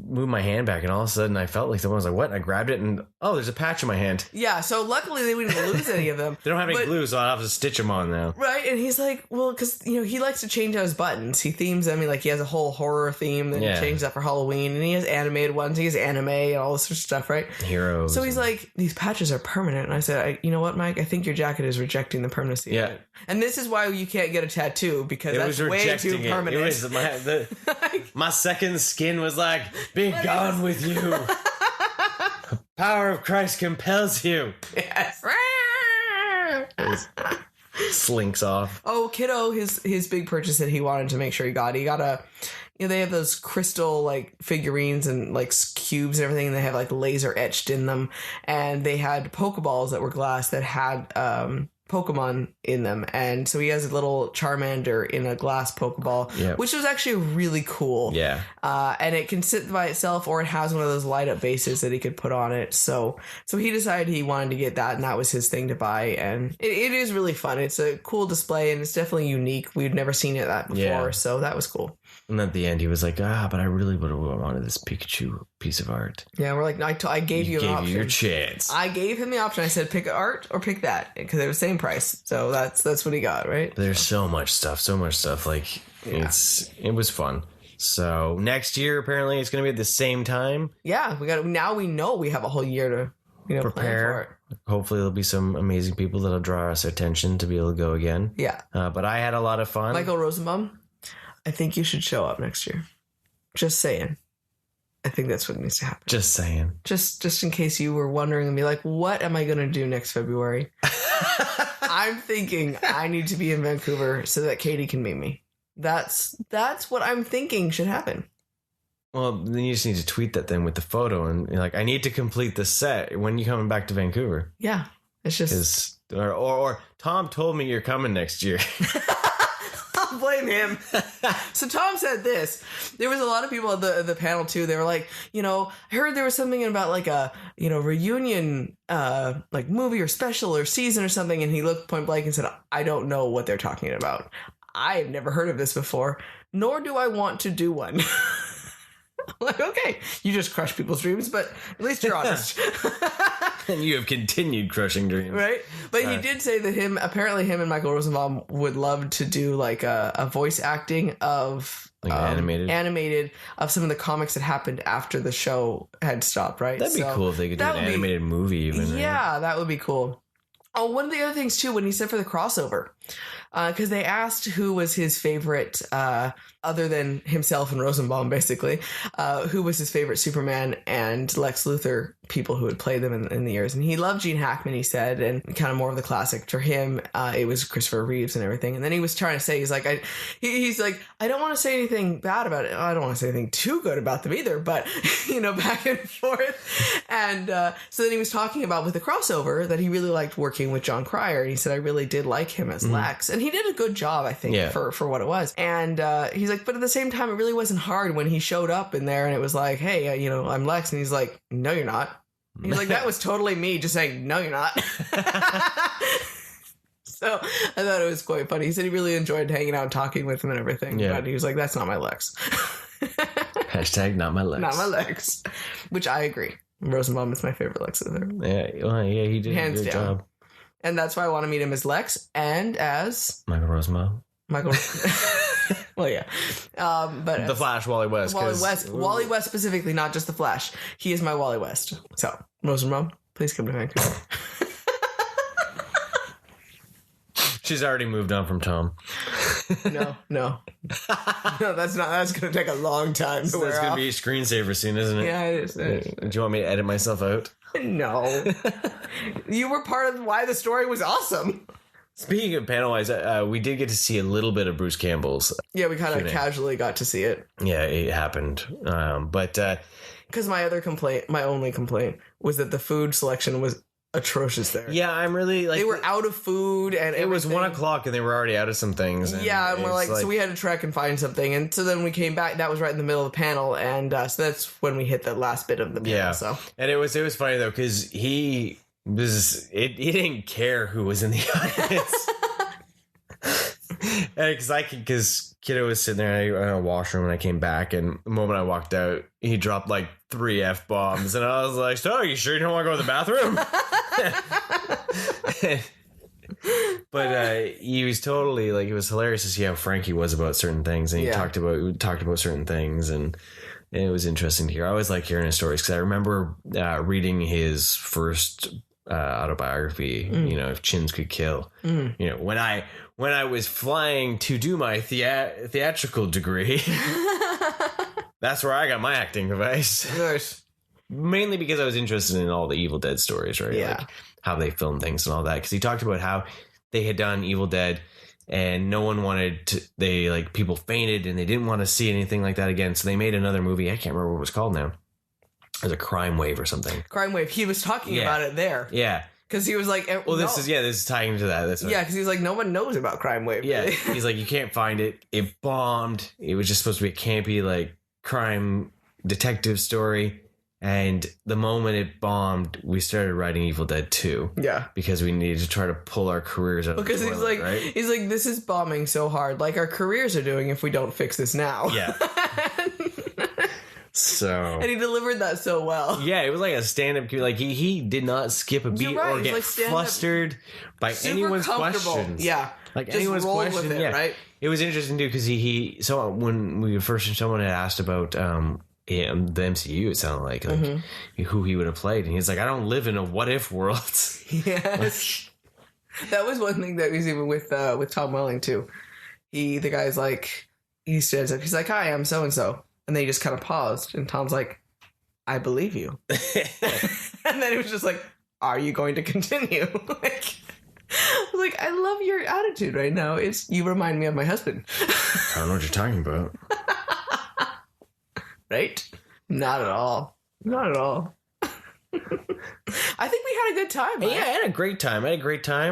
moved my hand back, and all of a sudden I felt like someone was like, what? And I grabbed it, and there's a patch in my hand. Yeah, so luckily we didn't lose any of them. They don't have any glue, so I'll have to stitch them on now. Right, and he's like, well, because, he likes to change out his buttons. He themes them. He has a whole horror theme, then he changes that for Halloween, and he has animated ones. He has anime and all this sort of stuff, right? Heroes. So he's like, these patches are permanent. And I said, you know what, Mike? I think your jacket is rejecting the permanency. Yeah. And this is why you can't get a tattoo, because that's way too permanent. It was my second skin was like, be gone with you. The power of Christ compels you. Yes. Slinks off. Oh, kiddo, his big purchase that he wanted to make sure he got a, they have those crystal like figurines and like cubes and everything, and they have like laser etched in them, and they had Pokeballs that were glass that had Pokemon in them, and so he has a little Charmander in a glass Pokeball, which was actually really cool. Yeah. And it can sit by itself, or it has one of those light up bases that he could put on it. So he decided he wanted to get that, and that was his thing to buy. And it is really fun. It's a cool display, and it's definitely unique. We'd never seen that before, so that was cool. And at the end, he was like, but I really would have wanted this Pikachu piece of art. Yeah, we're like, I gave you an option. Your chance. I gave him the option. I said, pick art or pick that, because they were the same price. So that's what he got, right? There's so much stuff. Like, it was fun. So next year, apparently, it's going to be at the same time. Yeah, now we know we have a whole year to prepare plan for it. Hopefully, there'll be some amazing people that'll draw us attention to be able to go again. Yeah. But I had a lot of fun. Michael Rosenbaum, I think you should show up next year. Just saying. I think that's what needs to happen. Just saying. Just in case you were wondering and be like, what am I going to do next February? I'm thinking I need to be in Vancouver so that Katie can meet me. That's what I'm thinking should happen. Well, then you just need to tweet that then with the photo, and you're like, I need to complete the set. When are you coming back to Vancouver? Yeah. It's just... Or Tom told me you're coming next year. I'll blame him. So Tom said this. There was a lot of people at the panel too. They were like, I heard there was something about like a, reunion, like movie or special or season or something. And he looked point blank and said, I don't know what they're talking about. I have never heard of this before, nor do I want to do one. I'm like, okay, you just crush people's dreams, but at least you're honest. And you have continued crushing dreams. Right? But he did say that apparently him and Michael Rosenbaum would love to do like a voice acting of like animated of some of the comics that happened after the show had stopped, right? That'd be cool if they could do an animated movie even. Yeah, right? That would be cool. Oh, one of the other things too, when he said for the crossover, because they asked who was his favorite, other than himself and Rosenbaum, basically, who was his favorite Superman and Lex Luthor people who had played them in the years. And he loved Gene Hackman, he said, and kind of more of the classic. For him, it was Christopher Reeves and everything. And then he was trying to say, he's like, I don't want to say anything bad about it. I don't want to say anything too good about them either, but, back and forth. And so then he was talking about with the crossover that he really liked working with John Cryer. And he said, I really did like him as Lex. And he did a good job, I think, for what it was. And he's like, but at the same time, it really wasn't hard when he showed up in there and it was like, hey, I'm Lex. And he's like, no, you're not. He's like, that was totally me just saying, no, you're not. So I thought it was quite funny. He said he really enjoyed hanging out and talking with him and everything. Yeah. But he was like, that's not my Lex. Hashtag not my Lex. Not my Lex. Which I agree. Rosenbaum is my favorite Lex Luthor. Yeah, well, yeah, he did Hands a good down. job. And that's why I want to meet him as Lex and as Michael Rosenbaum. Michael. Well, yeah. But The Flash, Wally West. Wally West specifically, not just the Flash. He is my Wally West. So, Rosenbaum, please come to Vancouver. She's already moved on from Tom. No. No, that's not. That's going to take a long time to wear That's going off. to be a screensaver scene, isn't it? Yeah, it is. Do you want me to edit myself out? No. You were part of why the story was awesome. Speaking of panel-wise, we did get to see a little bit of Bruce Campbell's. Yeah, we kind of casually got to see it. Yeah, it happened. But because my only complaint was that the food selection was atrocious there. yeah, I'm really like... They were out of food and It was everything. 1 o'clock and they were already out of some things. And Yeah, and we're it's like, so we had to trek and find something. And so then we came back. That was right in the middle of the panel. And so that's when we hit the last bit of the panel. Yeah. So. And it was funny, though, because he didn't care who was in the audience. Because Kiddo was sitting there in a washroom and I came back, and the moment I walked out, he dropped like 3 F-bombs, and I was like, so are you sure you don't want to go to the bathroom? But he was totally like, it was hilarious to see how frank he was about certain things, and he talked about certain things, and it was interesting to hear. I always like hearing his stories because I remember reading his first autobiography, If Chins Could Kill. When I was flying to do my theatrical degree, that's where I got my acting advice. Nice. Mainly because I was interested in all the Evil Dead stories, right? Yeah. Like how they filmed things and all that. Because he talked about how they had done Evil Dead and no one wanted to, people fainted and they didn't want to see anything like that again. So they made another movie. I can't remember what it was called now. It was a Crime Wave or something. Crime Wave. He was talking about it there. Yeah. Because he was like, well, this is tying into that. That's because he was like, no one knows about Crime Wave. Yeah. He's like, you can't find it. It bombed. It was just supposed to be a campy, like, crime detective story. And the moment it bombed, we started writing Evil Dead 2. Yeah. Because we needed to try to pull our careers out because of the toilet, right? He's like, this is bombing so hard, like our careers are doing if we don't fix this now. Yeah. So. And he delivered that so well. Yeah, it was like a stand-up. Like, he did not skip a beat or get flustered by anyone's questions. Yeah. Like, just anyone's question. It, yeah. Right? It was interesting, too, because so when we first, someone had asked about the MCU, it sounded like who he would have played, and he's like, I don't live in a what-if world. Yes. That was one thing that was even with Tom Welling, too. The guy's like, he stands up, he's like, hi, I'm so-and-so. And then he just kind of paused, and Tom's like, I believe you. And then he was just like, are you going to continue? I love your attitude right now. You remind me of my husband. I don't know what you're talking about. Right? Not at all. Not at all. I think we had a good time. Yeah, I had a great time.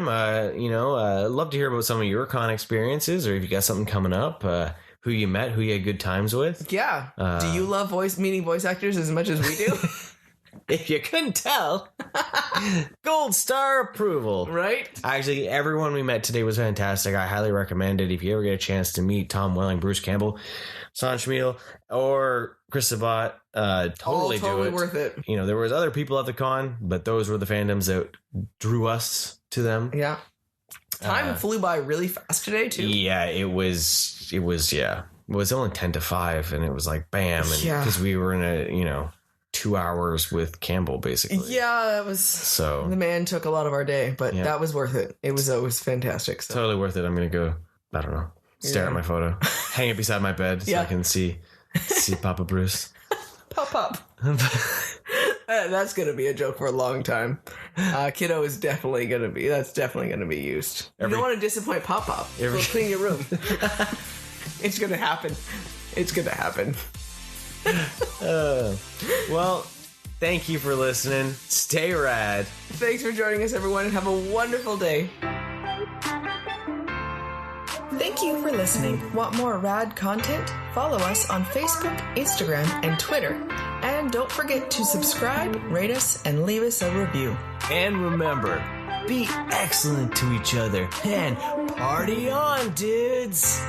Love to hear about some of your con experiences, or if you got something coming up, who you met, who you had good times with. Yeah. Do you love meeting voice actors as much as we do? If you couldn't tell, gold star approval. Right? Actually, everyone we met today was fantastic. I highly recommend it. If you ever get a chance to meet Tom Welling, Bruce Campbell, San Schmiel, or Chris Sabat, totally do it. Worth it. There was other people at the con, but those were the fandoms that drew us to them. Yeah. Time flew by really fast today, too. Yeah, it was only 10 to 5, and it was like, bam. And because we were in a, 2 hours with Campbell, basically. Yeah, that was... So... The man took a lot of our day, but that was worth it. It was fantastic. So. Totally worth it. I'm going to go, I don't know, stare at my photo. Hang it beside my bed so I can see Papa Bruce. Pop. That's going to be a joke for a long time. Kiddo is definitely going to be... That's definitely going to be used. You don't want to disappoint Pop. So clean your room. It's going to happen. It's going to happen. Well, thank you for listening. Stay rad. Thanks for joining us, everyone, and have a wonderful day. Thank you for listening. Want more rad content? Follow us on Facebook, Instagram, and Twitter. And don't forget to subscribe, rate us, and leave us a review. And remember, be excellent to each other and party on, dudes!